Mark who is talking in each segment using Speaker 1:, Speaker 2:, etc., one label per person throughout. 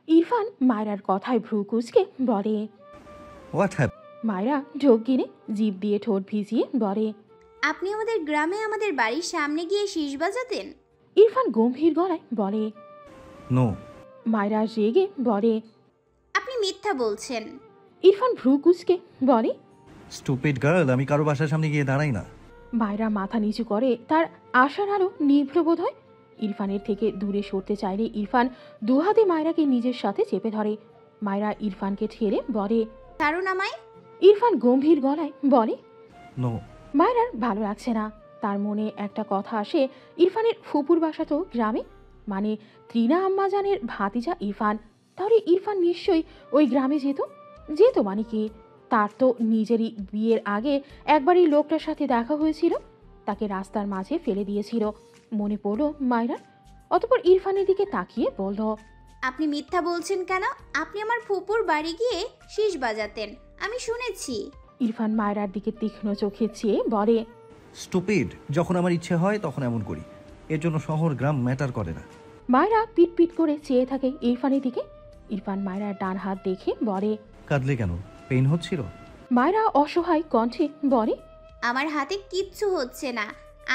Speaker 1: ইরফান মায়রার কথায় ভ্রু কুঁচকে বলে।
Speaker 2: হোয়াট হ্যাপ?
Speaker 1: মায়রা ঢোক গিলে জিভ দিয়ে ঠোঁট ভিজিয়ে বলে।
Speaker 3: আপনি আমাদের গ্রামে আমাদের বাড়ির সামনে গিয়ে শীষ বাজাতেন?
Speaker 1: ইরফান গম্ভীর গলায় বলে।
Speaker 2: নো।
Speaker 1: মায়রা রেগে বলে।
Speaker 3: আপনি মিথ্যা বলছেন।
Speaker 1: ইরফান ভ্রু কুঁচকে বলে।
Speaker 2: স্টুপিড গার্ল, আমি কারো বাসার সামনে গিয়ে দাঁড়াই না।
Speaker 1: মায়রা মাথা নিচু করে, তার আশার আলো নিভৃত বোধ হয়। ইরফানের থেকে দূরে সরতে চাইলে ইরফান দুহাতে মায়রাকে নিজের সাথে চেপে ধরে। মায়রা ইরফানকে ঠেলে বলে।
Speaker 3: কারণ আমায়।
Speaker 1: ইরফান গম্ভীর গলায় বলে।
Speaker 2: নো।
Speaker 1: মায়রার ভালো লাগছে না। তার মনে একটা কথা আসে, ইরফানের ফুপুর বাসা তো গ্রামে, মানে ত্রিনা আম্মাজানের ভাতিজা ইরফান। তাহলে ইরফান নিশ্চয়ই ওই গ্রামে যেত। যেত মানে কি? তার তো নিজেরই বিয়ের আগে একবার এই লোকটার সাথে দেখা হয়েছিল, তাকে রাস্তার মাঝে ফেলে দিয়েছিল। মনে পড়ল মায়রার। অতঃপর ইরফানের দিকে তাকিয়ে বলল।
Speaker 3: আপনি মিথ্যা বলছেন কেন? আপনি আমার ফুপুর বাড়ি গিয়ে শীষ বাজাতেন, আমি শুনেছি।
Speaker 1: ইরফান মায়রার দিকে তীক্ষ্ণ চোখে চেয়ে বলে।
Speaker 2: স্টুপিড, যখন আমার ইচ্ছে হয় তখন এমন করি। এর জন্য শহর গ্রাম ম্যাটার করে না।
Speaker 1: মায়রা পিট পিট করে চেয়ে থাকে ইরফানের দিকে। ইরফান মায়রার ডান হাত দেখে বলে।
Speaker 2: কাঁদলে কেন? পেইন হচ্ছিল?
Speaker 1: মায়রা অসহায় কণ্ঠে বলে।
Speaker 3: আমার হাতে কিচ্ছু হচ্ছে না,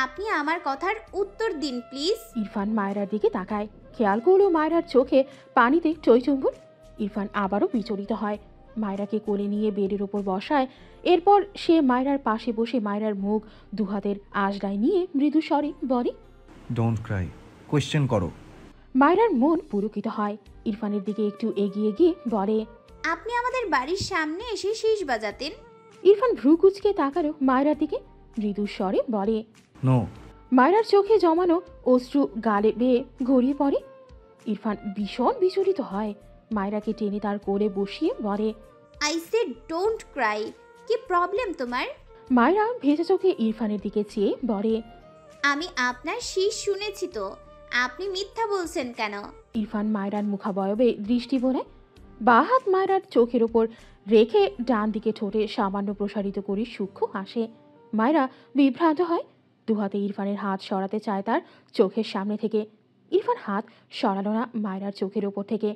Speaker 3: আপনি আমার কথার উত্তর দিন প্লিজ।
Speaker 1: ইরফান মায়রার দিকে তাকায়, খেয়াল করলো মায়রার চোখে পানিতে টইচুম্বুর। ইরফান আবারও বিচলিত হয়, মায়রাকে কোলে নিয়ে বেডের ওপর বসায়। এরপর সে মায়রার পাশে বসে মায়রার মুখ দুহাতের আঁচড়ায় নিয়ে মৃদু স্বরে বলে।
Speaker 2: ডোন্ট ক্রাই, কোয়েশ্চেন করো।
Speaker 1: মায়রার মন পুলকিত হয়। ইরফানের দিকে একটু এগিয়ে গিয়ে বলে।
Speaker 3: আপনি আমাদের বাড়ির সামনে এসে শীষ বাজাতেন?
Speaker 1: ইরফান ভ্রু কুঁচকে তাকালো মায়রার দিকে, মৃদু স্বরে বলে।
Speaker 2: নো।
Speaker 1: মায়রার চোখে জমানো অশ্রু গালে বেয়ে গড়িয়ে পড়ে। ইরফান ভীষণ বিচলিত হয়, মায়রাকে টেনে তার কোলে বসিয়ে বলে।
Speaker 3: I say don't Cry. কি প্রবলেম তোমার?
Speaker 1: মায়রা ভেজা চোখে ইরফানের দিকে চেয়ে বলে।
Speaker 3: আমি আপনার শীষ শুনেছি তো, আপনি মিথ্যা বলছেন কেন?
Speaker 1: ইরফান মায়রার মুখাবয়বে দৃষ্টি বোলায়, বাঁ হাত মায়রার চোখের ওপর রেখে ডান দিকে ঠোঁটে সামান্য প্রসারিত করে সূক্ষ্ম হাসে। মায়রা বিভ্রান্ত হয়, দুহাতে ইরফানের হাত সরাতে চায় তার চোখের সামনে থেকে। ইরফান হাত সরালো না মায়রার চোখের ওপর থেকে।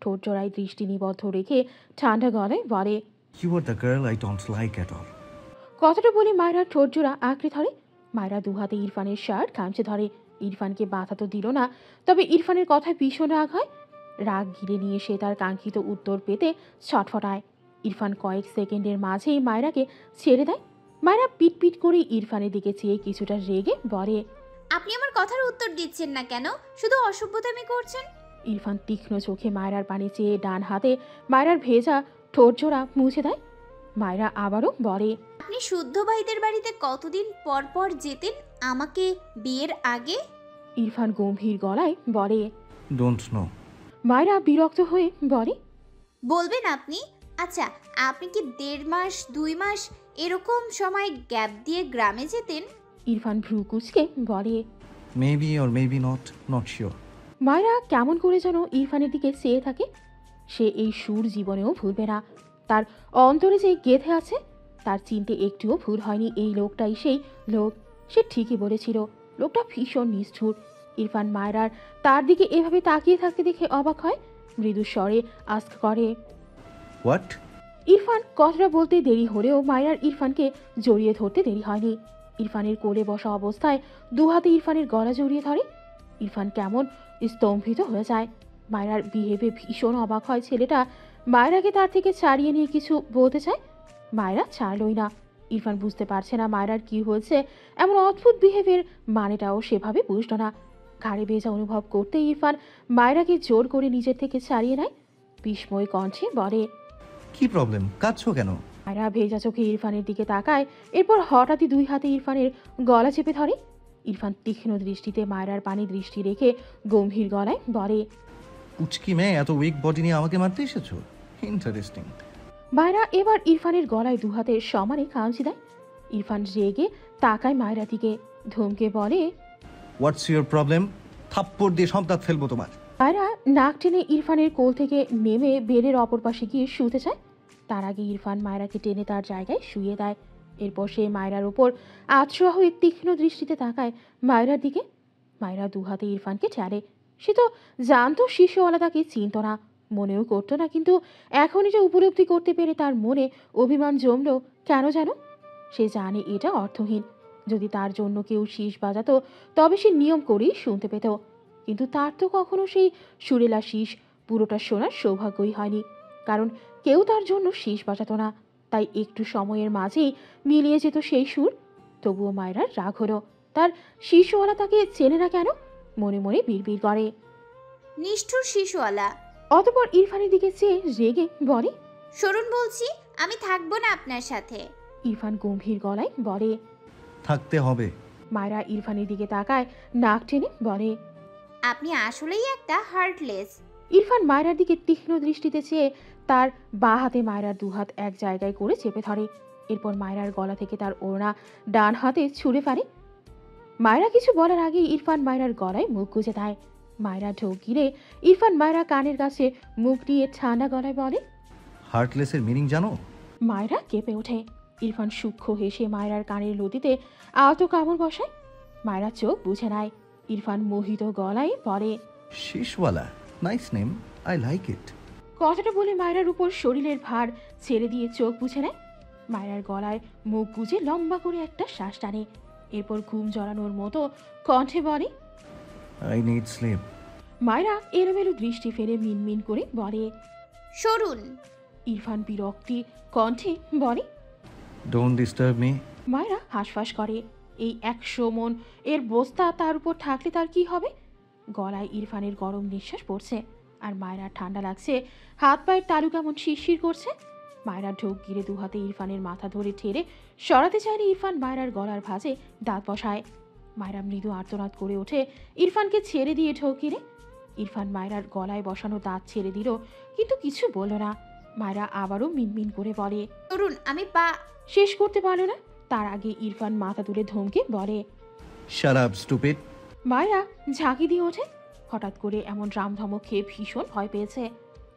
Speaker 1: ঠোঁট জোড়ায় দৃষ্টি নিবদ্ধ রেখে ঠান্ডা গলায় বলে।
Speaker 2: You are the girl I don't like at all.
Speaker 1: কথাটা বলে মায়রার ঠোঁট জোড়া আঁকড়ে ধরে। মায়রা দুহাতে ইরফানের শার্ট খামচে ধরে। ইরফানকে বাধা তো দিল না, তবে ইরফানের কথায় ভীষণ রাগ হয়। রাগ ঘিরে নিয়ে সে তার কাঙ্ক্ষিত উত্তর পেতে ছটফটায়। ইরফান কয়েক সেকেন্ডের মাঝেই মায়রাকে ছেড়ে দেয়। মায়রা পিট পিট করে ইরফানের দিকে চেয়ে কিছুটা রেগে বলে।
Speaker 3: আপনি আমার কথার উত্তর দিচ্ছেন না কেন? শুধু অসভ্যতামি করছেন।
Speaker 1: ইরফান তীক্ষ্ণ চোখে মায়রার পানে চেয়ে ডান হাতে মায়রার ভেজা ঠোঁট জোড়া মুছে দেয়। মায়রা আবারও বলে।
Speaker 3: আপনি শুদ্ধ ভাইদের বাড়িতে কতদিন পর পর যেতেন আমাকে বিয়ের আগে?
Speaker 1: ইরফান গম্ভীর গলায় বলে।
Speaker 2: Don't know.
Speaker 1: মায়রা বিরক্ত হয়ে বলে।
Speaker 3: বলবেন আপনি? আচ্ছা, আপনি কি 1.5 মাস 2 মাস এরকম সময় গ্যাপ দিয়ে গ্রামে যেতেন?
Speaker 1: ইরফান ভ্রু কুঁচকে বলে।
Speaker 2: Maybe or maybe not, not sure.
Speaker 1: Myra কেমন করে যেন ইরফানের দিকে চেয়ে থাকে। সে এই সুর জীবনেও ভুলবে না। তার অন্তরে যে গেঁথে আছে, তার চিনতে একটুও ভুল হয়নি এই লোকটাই সেই লোক। সে ঠিকই বলেছিল, লোকটা ভীষণ নিষ্ঠুর। ইরফান মায়রার তার দিকে এভাবে তাকিয়ে থাকতে দেখে অবাক হয়, মৃদু স্বরে আস্ক করে।
Speaker 2: হোয়াট?
Speaker 1: ইরফান কথাটা বলতে দেরি হলেও মায়রার ইরফানকে জড়িয়ে ধরতে দেরি হয়নি। ইরফানের কোলে বসা অবস্থায় দুহাতে ইরফানের গলা জড়িয়ে ধরে। ইরফান কেমন স্তম্ভিত হয়ে যায়। মায়রার বিহেভে ভীষণ অবাক হয় ছেলেটা। মায়রাকে তার থেকে ছাড়িয়ে নিয়ে কিছু বলতে চায়, মায়রা ছাড়লই না। ইরফান বুঝতে পারছে না মায়রার কি হয়েছে। এমন অদ্ভুত বিহেভের মানেটাও সেভাবে বুঝল না। ঘাড়ে ভেজা অনুভব করতে ইরফান মায়রাকে জোর করে নিজের থেকে ছাড়িয়ে নেয়। বিস্ময় কণ্ঠে বলে।
Speaker 2: কি প্রবলেম? কাঁদছো কেন?
Speaker 1: মায়রা ভেজা চোখে ইরফানের দিকে তাকায়। এরপর হঠাৎই দুই হাতে ইরফানের গলা চেপে ধরে। ইরফান তীক্ষ্ণ দৃষ্টিতে মায়রার পানে দৃষ্টি রেখে গম্ভীর গলায় বলে।
Speaker 2: পুচকি মেয়ে, এত উইক বডি নিয়ে আমাকে মারতে এসেছো? ইন্টারেস্টিং।
Speaker 1: মায়রা এবার ইরফানের গলায় দুহাতে সমানে খামচি দেয়। ইরফান রেগে তাকায় মায়রা দিকে, ধমকে বলে।
Speaker 2: What's your problem? থাপ্পড় দিয়ে সব দাঁত ফেলবো তোমার।
Speaker 1: মায়রা নাক টেনে ইরফানের কোল থেকে নেমে বেডের অপর পাশে গিয়ে শুতে চায়। তার আগে ইরফান মায়রাকে টেনে তার জায়গায় শুয়ে দেয়। এরপর সে মায়রার ওপর আতশোয়া হয়ে তীক্ষ্ণ দৃষ্টিতে তাকায় মায়রার দিকে। মায়রা দুহাতে ইরফানকে ঠেলে। সে তো জানতো শিশুওয়ালা তাকে চিনত না, মনেও করতো না, কিন্তু এখন এটা উপলব্ধি করতে পেরে তার মনে অভিমান জমলো। কেন জানো? সে জানে এটা অর্থহীন। যদি তার জন্য কেউ শীষ বাজাতো তবে সে নিয়ম করেই শুনতে পেত, কিন্তু তার তো কখনো সেই সুরেলা শীষ পুরোটা শোনার সৌভাগ্যই হয়নি, কারণ কেউ তার জন্য শীষ বাজাতো না। তাই একটু সময়ের মাঝেই মিলিয়ে যেত সেই সুর। তবুও মায়রার রাগ হলো, তার শিশুওয়ালা তাকে চেনে না কেন? মনে মনে বিড়বিড় করে।
Speaker 3: নিষ্ঠুর শিশুওয়ালা।
Speaker 1: অতঃপর ইরফানের দিকে চেয়ে রেগে বলে,
Speaker 3: সরুন বলছি, আমি থাকবো না আপনার সাথে।
Speaker 1: ইরফান গম্ভীর গলায় বলে।
Speaker 2: থাকতে হবে।
Speaker 1: মায়রা ইরফানের দিকে তাকায়, নাক টেনে বলে।
Speaker 3: আপনি আসলেই একটা হার্টলেস।
Speaker 1: ইরফান মায়রার দিকে তীক্ষ্ণ দৃষ্টিতে চেয়ে তার বাঁ হাতে মায়রার দুহাত এক জায়গায় করে চেপে ধরে। এরপর মায়রার গলা থেকে তার ওড়না ডান হাতে ছুঁড়ে ফেলে। মায়রা কিছু বলার আগেই ইরফান মায়রার গলায় মুখ গুজে দেয়। মায়রা ঢোক গিলে ইরফান মায়রা কানের কাছে মুখ নিয়ে ঠান্ডা গলায় বলে,
Speaker 2: হার্টলেসের মিনিং জানো?
Speaker 1: মায়রা কেঁপে ওঠে। ইরফান সূক্ষ্ম হেসে মায়রার কানের লতিতে আলতো কামড় বসায়। মায়রা চোখ বুঝে নেয়। ইরফান মোহিত গলায় বলে,
Speaker 2: শীষওয়ালা, nice name, I like it.
Speaker 1: কথাটা বলে মায়রার উপর শরীরের ভার ছেড়ে দিয়ে চোখ বুঝে নেয়। মায়রার গলায় মুখ গুজে লম্বা করে একটা শ্বাস টানে। এরপর ঘুম জড়ানোর মতো কণ্ঠে বলে,
Speaker 2: আই নিড স্লিপ।
Speaker 1: মায়রা এলোমেলো দৃষ্টি ফেলে মিনমিন করে বলে।
Speaker 3: সরুন।
Speaker 1: ইরফান বিরক্তি কণ্ঠে বলে।
Speaker 2: Don't disturb me.
Speaker 1: মায়রা হাঁসফাঁস করে। এই 100 মন এর বস্তা তার উপর থাকলে তার কি হবে? গলায় ইরফানের গরম নিঃশ্বাস পড়ছে, আর মায়রার ঠান্ডা লাগছে। হাত পায়ের তালু কেমন শিরশির করছে। মায়রা ঢোক গিরে দুহাতে ইরফানের মাথা ধরে ঠেলে সরাতে চাইলে ইরফান মায়রার গলার ভাঁজে দাঁত বসায়। মায়রা মৃদু আর্তনাদ করে ওঠে, ইরফানকে ছেড়ে দিয়ে ঢোক গিরে। ইরফান মায়রার গলায় বসানো দাঁত ছেড়ে দিল, কিন্তু কিছু বলল না। মায়রা আবারও মিনমিন করে বলে।
Speaker 3: সরুন, আমি
Speaker 1: শেষ করতে পারল না, তার আগে ইরফান মাথা তুলে ধমকে বলে,
Speaker 2: শাট আপ স্টুপিড।
Speaker 1: মায়রা ঝাঁকি দিয়ে ওঠে। হঠাৎ করে এমন রামধমক খেয়ে ভীষণ ভয় পেয়েছে।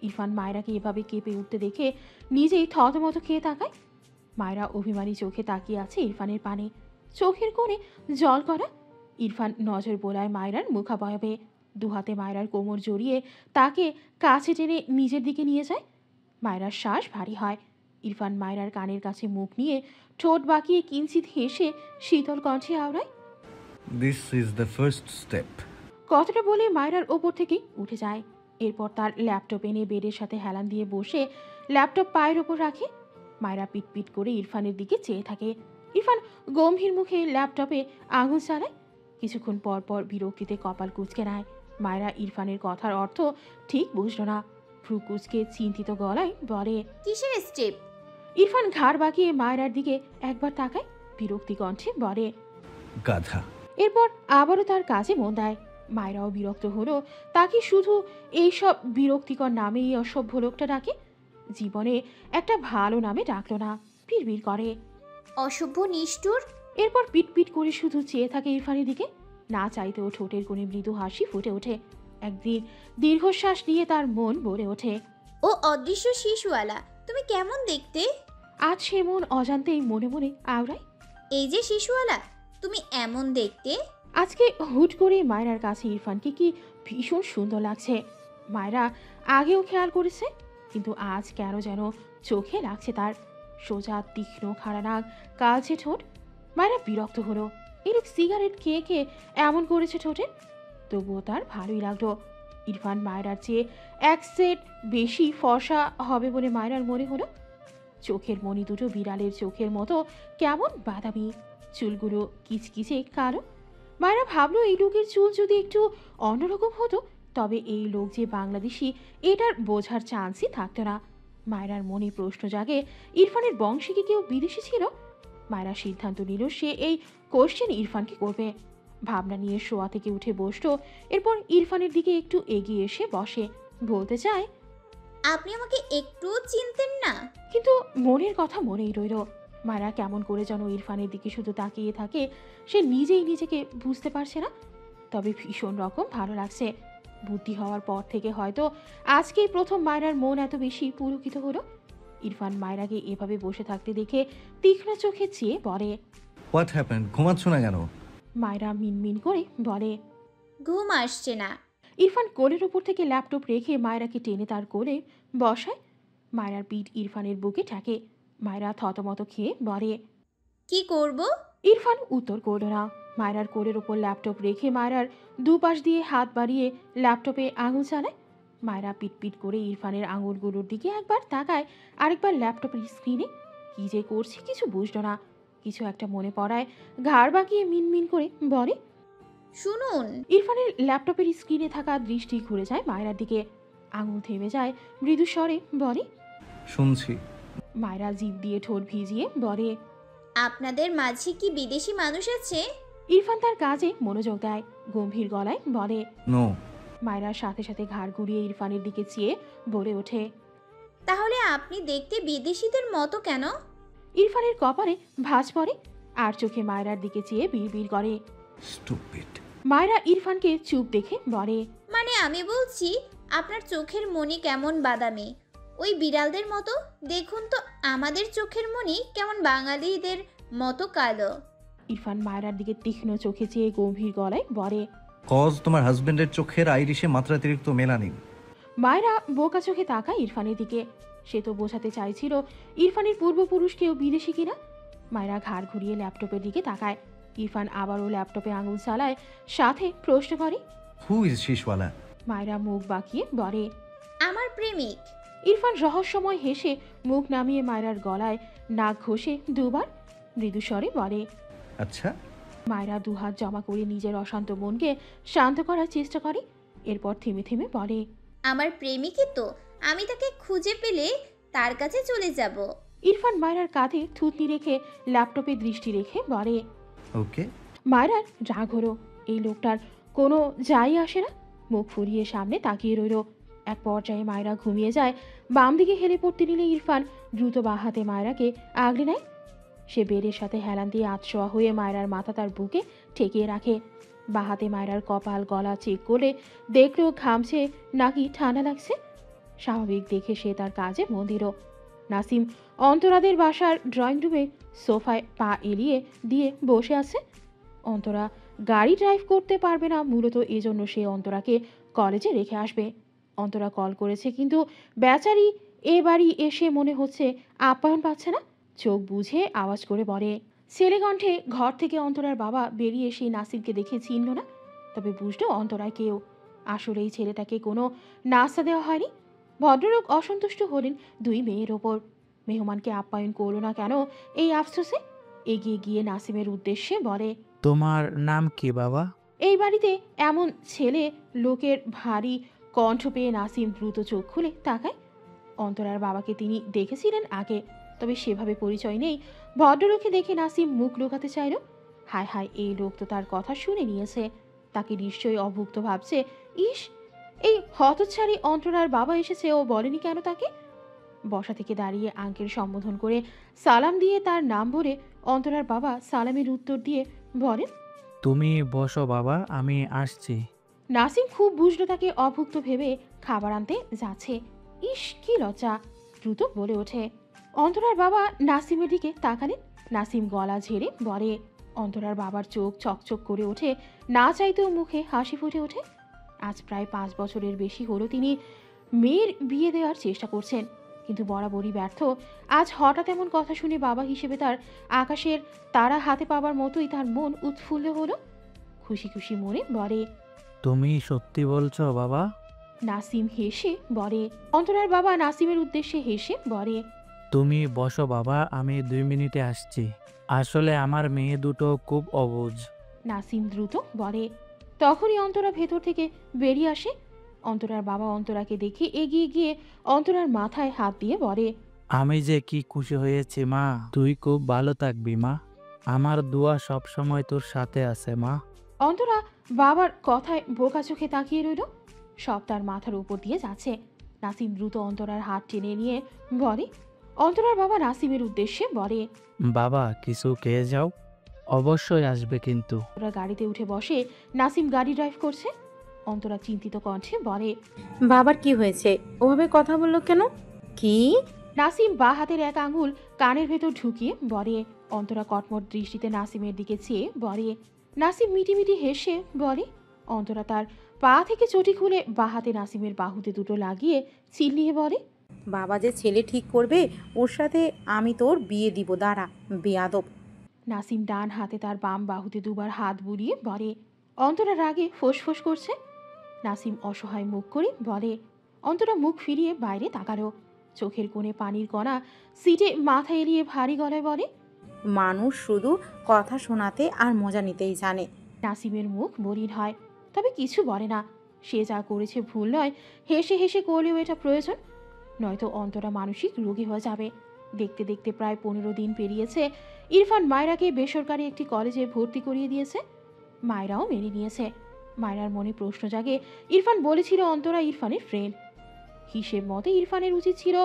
Speaker 1: ইরফান মায়রাকে এভাবে কেঁপে উঠতে দেখে নিজেই থতমত খেয়ে তাকায়। মায়রা অভিমানী চোখে তাকিয়ে আছে ইরফানের পানে, চোখের কোণে জল করা। ইরফান নজর বোলায় মায়রার মুখাবয়বে, দুহাতে মায়রার কোমর জড়িয়ে তাকে কাছে টেনে নিজের দিকে নিয়ে যায়। মায়রার শ্বাস ভারী হয়। ইরফান মায়রার কানের কাছে মুখ নিয়ে ঠোঁট বাঁকিয়ে কিঞ্চিত হেসে শীতল কণ্ঠে আওড়ায়,
Speaker 2: this is the first step.
Speaker 1: কথাটা বলে মায়রার ওপর থেকে উঠে যায়। এরপর তার ল্যাপটপ এনে বেডের সাথে হেলান দিয়ে বসে ল্যাপটপ পায়ের ওপর রাখে। মায়রা পিটপিট করে ইরফানের দিকে চেয়ে থাকে। ইরফান গম্ভীর মুখে ল্যাপটপে আঙুল চালায়। কিছুক্ষণ পর পর বিরক্তিতে কপাল কুঁচকে নেয়। মায়রা ইরফানের কথার অর্থ ঠিক বুঝল না। ভ্রু কুঁচকে চিন্তিত গলায় বলে,
Speaker 3: কিসের স্টেপ?
Speaker 1: ইরফান ঘাড় বাঁকিয়ে মায়রার দিকে একবার তাকায়, বিরক্তি কণ্ঠে বলে,
Speaker 2: গাধা।
Speaker 1: এরপর আবারও তার কাজে মন দেয়। মায়রাও বিরক্ত হলো, তাকে শুধু এইসব বিরক্তিকর নামেই অসভ্য লোকটা ডাকে। জীবনে একটা ভালো নামে ডাকলো না, বিড়বিড় করে।
Speaker 3: অসভ্য, নিষ্ঠুর।
Speaker 1: এরপর পিটপিট করে শুধু চেয়ে থাকে ইরফানের দিকে। না চাইতেও ঠোঁটের কোণে মৃদু হাসি ফুটে ওঠে। একদিন দীর্ঘশ্বাস নিয়ে তার মন ভরে ওঠে।
Speaker 3: ও অদৃশ্য শিশুওয়ালা, তুমি কেমন দেখতে?
Speaker 1: আজ সে মন অজান্তেই মনে মনে আওড়ায়।
Speaker 3: এই যে শিশুওয়ালা, তুমি এমন দেখতে।
Speaker 1: আজকে হুট করে মায়রার কাছে ইরফানকে কি ভীষণ সুন্দর লাগছে। মায়রা আগেও খেয়াল করেছে, কিন্তু আজ কেন যেন চোখে লাগছে তার। সোজা তীক্ষ্ণ খাড়া নাক, কালচে ঠোঁট। মায়রা বিরক্ত হলো। এরূপ সিগারেট খেয়ে খেয়ে এমন করেছে ঠোঁটে। তবুও তার ভালোই লাগলো। ইরফান মায়রার চেয়ে এক সেট বেশি ফর্সা হবে বলে মায়রার মনে হলো। চোখের মণি দুটো বিড়ালের চোখের মতো কেমন বাদামি, চুলগুলো কিচকিচে কালো। মায়রা ভাবলো এই লোকের চুল যদি একটু অন্যরকম হতো তবে এই লোক যে বাংলাদেশি এটার বোঝার চান্সই থাকতো না। মায়রার মনে প্রশ্ন জাগে, ইরফানের বংশে কি কেউ বিদেশি ছিল? মায়রা সিদ্ধান্ত নিল সে এই কোশ্চেন ইরফানকে করবে। ভাবনা নিয়ে শোয়া থেকে উঠে বসলো। এরপর ইরফানের দিকে একটু এগিয়ে এসে বসে, বলতে চায়,
Speaker 3: আপনি আমাকে একটু চিনতেন না?
Speaker 1: কিন্তু মনের কথা মনেই রইল। মায়রা কেমন করে যেন ইরফানের দিকে শুধু তাকিয়ে থাকে, সে নিজেই নিজেকে বুঝতে পারছে না। তবে ভীষণ রকম ভালো লাগছে। বুদ্ধি হওয়ার পর থেকে হয়তো আজকেই প্রথম মায়রার মন এত বেশি পুলকিত হলো। ইরফান মায়রাকে এভাবে বসে থাকতে দেখে তীক্ষ্ণ চোখে চেয়ে বলে,
Speaker 2: হোয়াট হ্যাপেন্ড? ঘুমাচ্ছ না কেন?
Speaker 1: মায়রা মিনমিন করে বলে,
Speaker 3: ঘুম আসছে না।
Speaker 1: ইরফান কোলের ওপর থেকে ল্যাপটপ রেখে মায়রাকে টেনে তার কোলে বসায়। মায়রার পিঠ ইরফানের বুকে ঠেকে। মায়রা থতমত খেয়ে বলে।
Speaker 3: কি করব?
Speaker 1: ইরফান উত্তর করল না। মায়রার কোলের ওপর ল্যাপটপ রেখে মায়রার দুপাশ দিয়ে হাত বাড়িয়ে ল্যাপটপে আঙুল চালায়। মায়রা পিটপিট করে ইরফানের আঙুলগুলোর দিকে একবার তাকায়, আরেকবার ল্যাপটপের স্ক্রিনে। কি যে করছে কিছু বুঝল না। কিছু একটা মনে পড়ায় ঘাড় বাঁকিয়ে মিনমিন করে বলে।
Speaker 3: শুনুন।
Speaker 1: ইরফানের ল্যাপটপের স্ক্রিনে থাকা দৃষ্টি ঘুরে যায় মায়রার দিকে। আঙুল থেমে যায়, মৃদু স্বরে বলে।
Speaker 2: শুনছি।
Speaker 1: মায়রা জিভ দিয়ে ঠোঁট ভিজিয়ে বলে।
Speaker 3: আপনাদের মাঝে কি বিদেশি মানুষ আছে?
Speaker 1: ইরফান তার কাজে মনোযোগ দেয়, গম্ভীর গলায় বলে।
Speaker 2: নো।
Speaker 1: মায়রার সাথে সাথে ঘাড় ঘুরিয়ে ইরফানের দিকে চেয়ে বলে ওঠে।
Speaker 3: তাহলে আপনি দেখতে বিদেশিদের মতো কেন?
Speaker 1: ইরফানের কপালে ভাঁজ পড়ে, আর চোখে মায়রার দিকে চেয়ে বিড়বিড় করে।
Speaker 2: স্টুপিড।
Speaker 1: মায়রা ইরফানকে চুপ দেখে বলে।
Speaker 3: মানে আমি বলছি, আপনার চোখের মণি কেমন বাদামি, ওই বিড়ালদের মতো। দেখুন তো আমাদের চোখের মণি কেমন বাঙালিদের মতো কালো।
Speaker 1: ইরফান মায়রার দিকে তীক্ষ্ণ চোখে চেয়ে গম্ভীর গলায় বলে।
Speaker 2: কজ তোমার হাজবেন্ডের চোখের আইরিশে মাত্রাতিরিক্ত মেলানিন।
Speaker 1: মায়রা বোকা চোখে তাকায় ইরফানের দিকে। সে তো বোঝাতে চাইছিল ইরফানের পূর্বপুরুষ কেউ বিদেশি কিনা। মায়রা ঘাড় ঘুরিয়ে ল্যাপটপের দিকে তাকায়। ইরফান আবারও ল্যাপটপে আঙুল চালায়, সাথে প্রশ্ন করে।
Speaker 2: Who is শিশওয়ালা?
Speaker 1: মায়রা মুখ বাঁকিয়ে বলে।
Speaker 3: আমার প্রেমিক।
Speaker 1: ইরফান রহস্যময় হেসে মুখ নামিয়ে মায়রার গলায় নাক ঘষে দুবার মৃদু স্বরে বলে।
Speaker 2: আচ্ছা।
Speaker 1: মায়রা দুহাত জমা করে নিজের অশান্ত মনকে শান্ত করার চেষ্টা করে। এরপর থেমে থেমে বলে।
Speaker 3: আমার প্রেমিকই তো, আমি তাকে খুঁজে পেলে তার কাছে চলে যাব।
Speaker 1: ইরফান মায়রার কাঁধে থুতনি রেখে ল্যাপটপে দৃষ্টি রেখে বলে।
Speaker 2: ওকে।
Speaker 1: মায়রার রাগ হলো। এই লোকটার কোনো যাই আসে না। মুখ ফুরিয়ে সামনে তাকিয়ে রইল। এক পর্যায়ে মায়রা ঘুমিয়ে যায়। বাম দিকে হেলে পড়তে নিলে ইরফান দ্রুত বাঁ হাতে মায়রাকে আগলে নেয়। সে বেডের সাথে হেলান দিয়ে আতশোয়া হয়ে মায়রার মাথা তার বুকে ঠেকিয়ে রাখে। বাঁ হাতে মায়রার কপাল গলা চেক করে দেখলো ঘামছে নাকি ঠান্ডা লাগছে। স্বাভাবিক দেখে সে তার কাজে মন দিল। নাসিম অন্তরাদের বাসার ড্রয়িং রুমে সোফায় পা এলিয়ে দিয়ে বসে আছে। অন্তরা গাড়ি ড্রাইভ করতে পারবে না, মূলত এজন্য সে অন্তরাকে কলেজে রেখে আসবে। অন্তরা কল করেছে, কিন্তু বেচারি এ বাড়ি এসে মনে হচ্ছে আপ্যায়ন পাচ্ছে না। চোখ বুঝে আওয়াজ করে বলে। ছেলে কণ্ঠে ঘর থেকে অন্তরার বাবা বেরিয়ে সেই নাসিমকে দেখে চিনল না, তবে বুঝলো অন্তরায় কেউ। আসলে এই ছেলেটাকে কোনো নাস্তা দেওয়া হয়নি। ভদ্রলোক অসন্তুষ্ট হলেন দুই মেয়ের ওপর। মেহমানকে আপ্যায়ন করলো না কেন, এই আফসোসে এগিয়ে গিয়ে নাসিমের উদ্দেশ্যে বলে।
Speaker 4: তোমার নাম কি বাবা?
Speaker 1: এই বাড়িতে এমন ছেলে লোকের ভারী কণ্ঠ পেয়ে নাসিম দ্রুত চোখ খুলে তাকায়। অন্তরার বাবাকে তিনি দেখেছিলেন আগে, তবে সেভাবে পরিচয় নেই। ভদ্রলোককে দেখে নাসিম মুখ লুকাতে চাইল। হায় হায়, এই লোক তো তার কথা শুনে নিয়েছে, তাকে নিশ্চয়ই অভুক্ত ভাবছে। ইস, এই হতচ্ছাড়ি অন্তরার বাবা এসেছে, ও বলেনি কেন তাকে? বসা থেকে দাঁড়িয়ে আঙ্কেল সম্বোধন করে সালাম দিয়ে তার নাম বলে অন্তরার বাবা সালামের উত্তর দিয়ে বলেন।
Speaker 4: তুমি বসো বাবা, আমি আসছি।
Speaker 1: নাসিম খুব বুঝলো তাকে অভুক্ত ভেবে খাবার আনতে যাচ্ছে। ইস, কি লজ্জা! দ্রুত বলে ওঠে। অন্তরার বাবা নাসিমের দিকে তাকালেন। নাসিম গলা ঝেড়ে বলে। অন্তরার বাবার চোখ চকচক করে ওঠে, না চাইতেও মুখে হাসি ফুটে ওঠে। আজ প্রায় 5 বছরের বেশি হলো তিনি মেয়ের বিয়ে দেওয়ার চেষ্টা করছেন, কিন্তু বরাবরই ব্যর্থ। আজ হঠাৎ এমন কথা শুনে বাবা হিসেবে তার আকাশের তারা হাতে পাবার মতোই তার মন উৎফুল্ল হলো। খুশি খুশি মনে বলে।
Speaker 4: তুমি সত্যি বলছো বাবা?
Speaker 1: নাসিম হেসে বলে। অন্তরার বাবা নাসিমের উদ্দেশ্যে হেসে বলে।
Speaker 4: তুমি বসো বাবা, আমি 2 মিনিটে আসছি। আসলে আমার মেয়ে দুটো খুব অবুঝ।
Speaker 1: নাসিম দ্রুত বলে। তখনই অন্তরা ভেতর থেকে বেরিয়ে আসে। অন্তরার বাবা অন্তরাকে দেখে এগিয়ে গিয়ে অন্তরার মাথায় হাত দিয়ে বলে।
Speaker 4: আমি যে কি খুশি হয়েছি মা, তুই খুব ভালো থাকবি মা। আমার দোয়া সব সময় তোর সাথে আছে মা।
Speaker 1: অন্তরা বাবার কথায় বোকা চোখে তাকিয়ে রইল। সব তার মাথার উপর দিয়ে যাচ্ছে। নাসিম দ্রুত অন্তরার হাত টেনে নিয়ে বলে। অন্তরার বাবা নাসিমের উদ্দেশ্যে বলে।
Speaker 4: বাবা, কিছু খেয়ে যাও, অবশ্যই আসবে কিন্তু।
Speaker 1: ওরা গাড়িতে উঠে বসে। নাসিম গাড়ি ড্রাইভ করছে। অন্তরা চিন্তিত কণ্ঠে বলে।
Speaker 5: বাবার কি হয়েছে? ওভাবে কথা বললো কেন? কি?
Speaker 1: নাসিম বা হাতের এক আঙুল কানের ভেতর ঢুকিয়ে বলে। অন্তরা কটমট দৃষ্টিতে নাসিমের দিকে চেয়ে বলে। নাসিম মিটিমিটি হেসে বলে। অন্তরা তার পা থেকে চটি খুলে বাঁ হাতে নাসিমের বাহুতে দুটো লাগিয়ে চিল্লিয়ে বলে,
Speaker 5: বাবা যে ছেলে ঠিক করবে ওর সাথে আমি তোর বিয়ে দিব, দাঁড়া বেয়াদব।
Speaker 1: নাসিম ডান হাতে তার বাম বাহুতে দুবার হাত বুলিয়ে বলে। অন্তরা রাগে ফোঁস করছে। নাসিম অসহায় মুখ করে বলে। অন্তরা মুখ ফিরিয়ে বাইরে তাকালো। চোখের কোণে পানির কণা, সিটে মাথা এলিয়ে ভারী গলায় বলে,
Speaker 5: মানুষ শুধু কথা শোনাতে আর মজা নিতেই জানে।
Speaker 1: নাসিমের মুখ মলিন হয়, তবে কিছু বলে না। সে যা করেছে ভুল নয়, হেসে হেসে করলেও এটা প্রয়োজন, নয়তো অন্তরা মানসিক রোগী হয়ে যাবে। দেখতে দেখতে প্রায় 15 দিন পেরিয়েছে। ইরফান মায়রাকে বেসরকারি একটি কলেজে ভর্তি করিয়ে দিয়েছে। মায়রাও মেনে নিয়েছে। মায়রার মনে প্রশ্ন জাগে, ইরফান বলেছিল অন্তরা ইরফানের ফ্রেন্ড। হিসেব মতে ইরফানের উচিত ছিল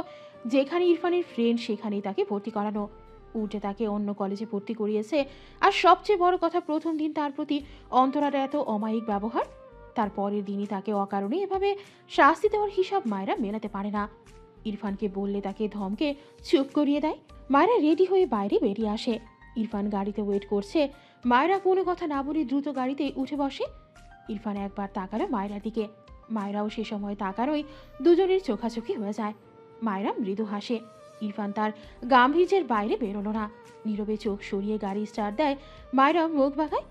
Speaker 1: যেখানে ইরফানের ফ্রেন্ড সেখানেই তাকে ভর্তি করানো। উল্টে তাকে অন্য কলেজে ভর্তি করিয়েছে। আর সবচেয়ে বড় কথা, প্রথম দিন তার প্রতি অন্তরার এত অমায়িক ব্যবহার। তার পরের দিনই তাকে অকারণে এভাবে শাস্তি দেওয়ার হিসাব মায়রা মেলাতে পারে না। ইরফানকে বললে তাকে ধমকে চুপ করিয়ে দেয়। মায়রা রেডি হয়ে বাইরে বেরিয়ে আসে। ইরফান গাড়িতে ওয়েট করছে। মায়রা কোনো কথা না বলে দ্রুত গাড়িতে উঠে বসে। ইরফান একবার তাকালো মায়রার দিকে। মায়রাও সে সময় তাকানোই দুজনের চোখাচোখি হয়ে যায়। মায়রা মৃদু হাসে। ইরফান তার গাম্ভীর্যের বাইরে বেরোলো না। নীরবে চোখ সরিয়ে গাড়ি স্টার্ট দেয়। মায়রা মুখ বাঁকায়।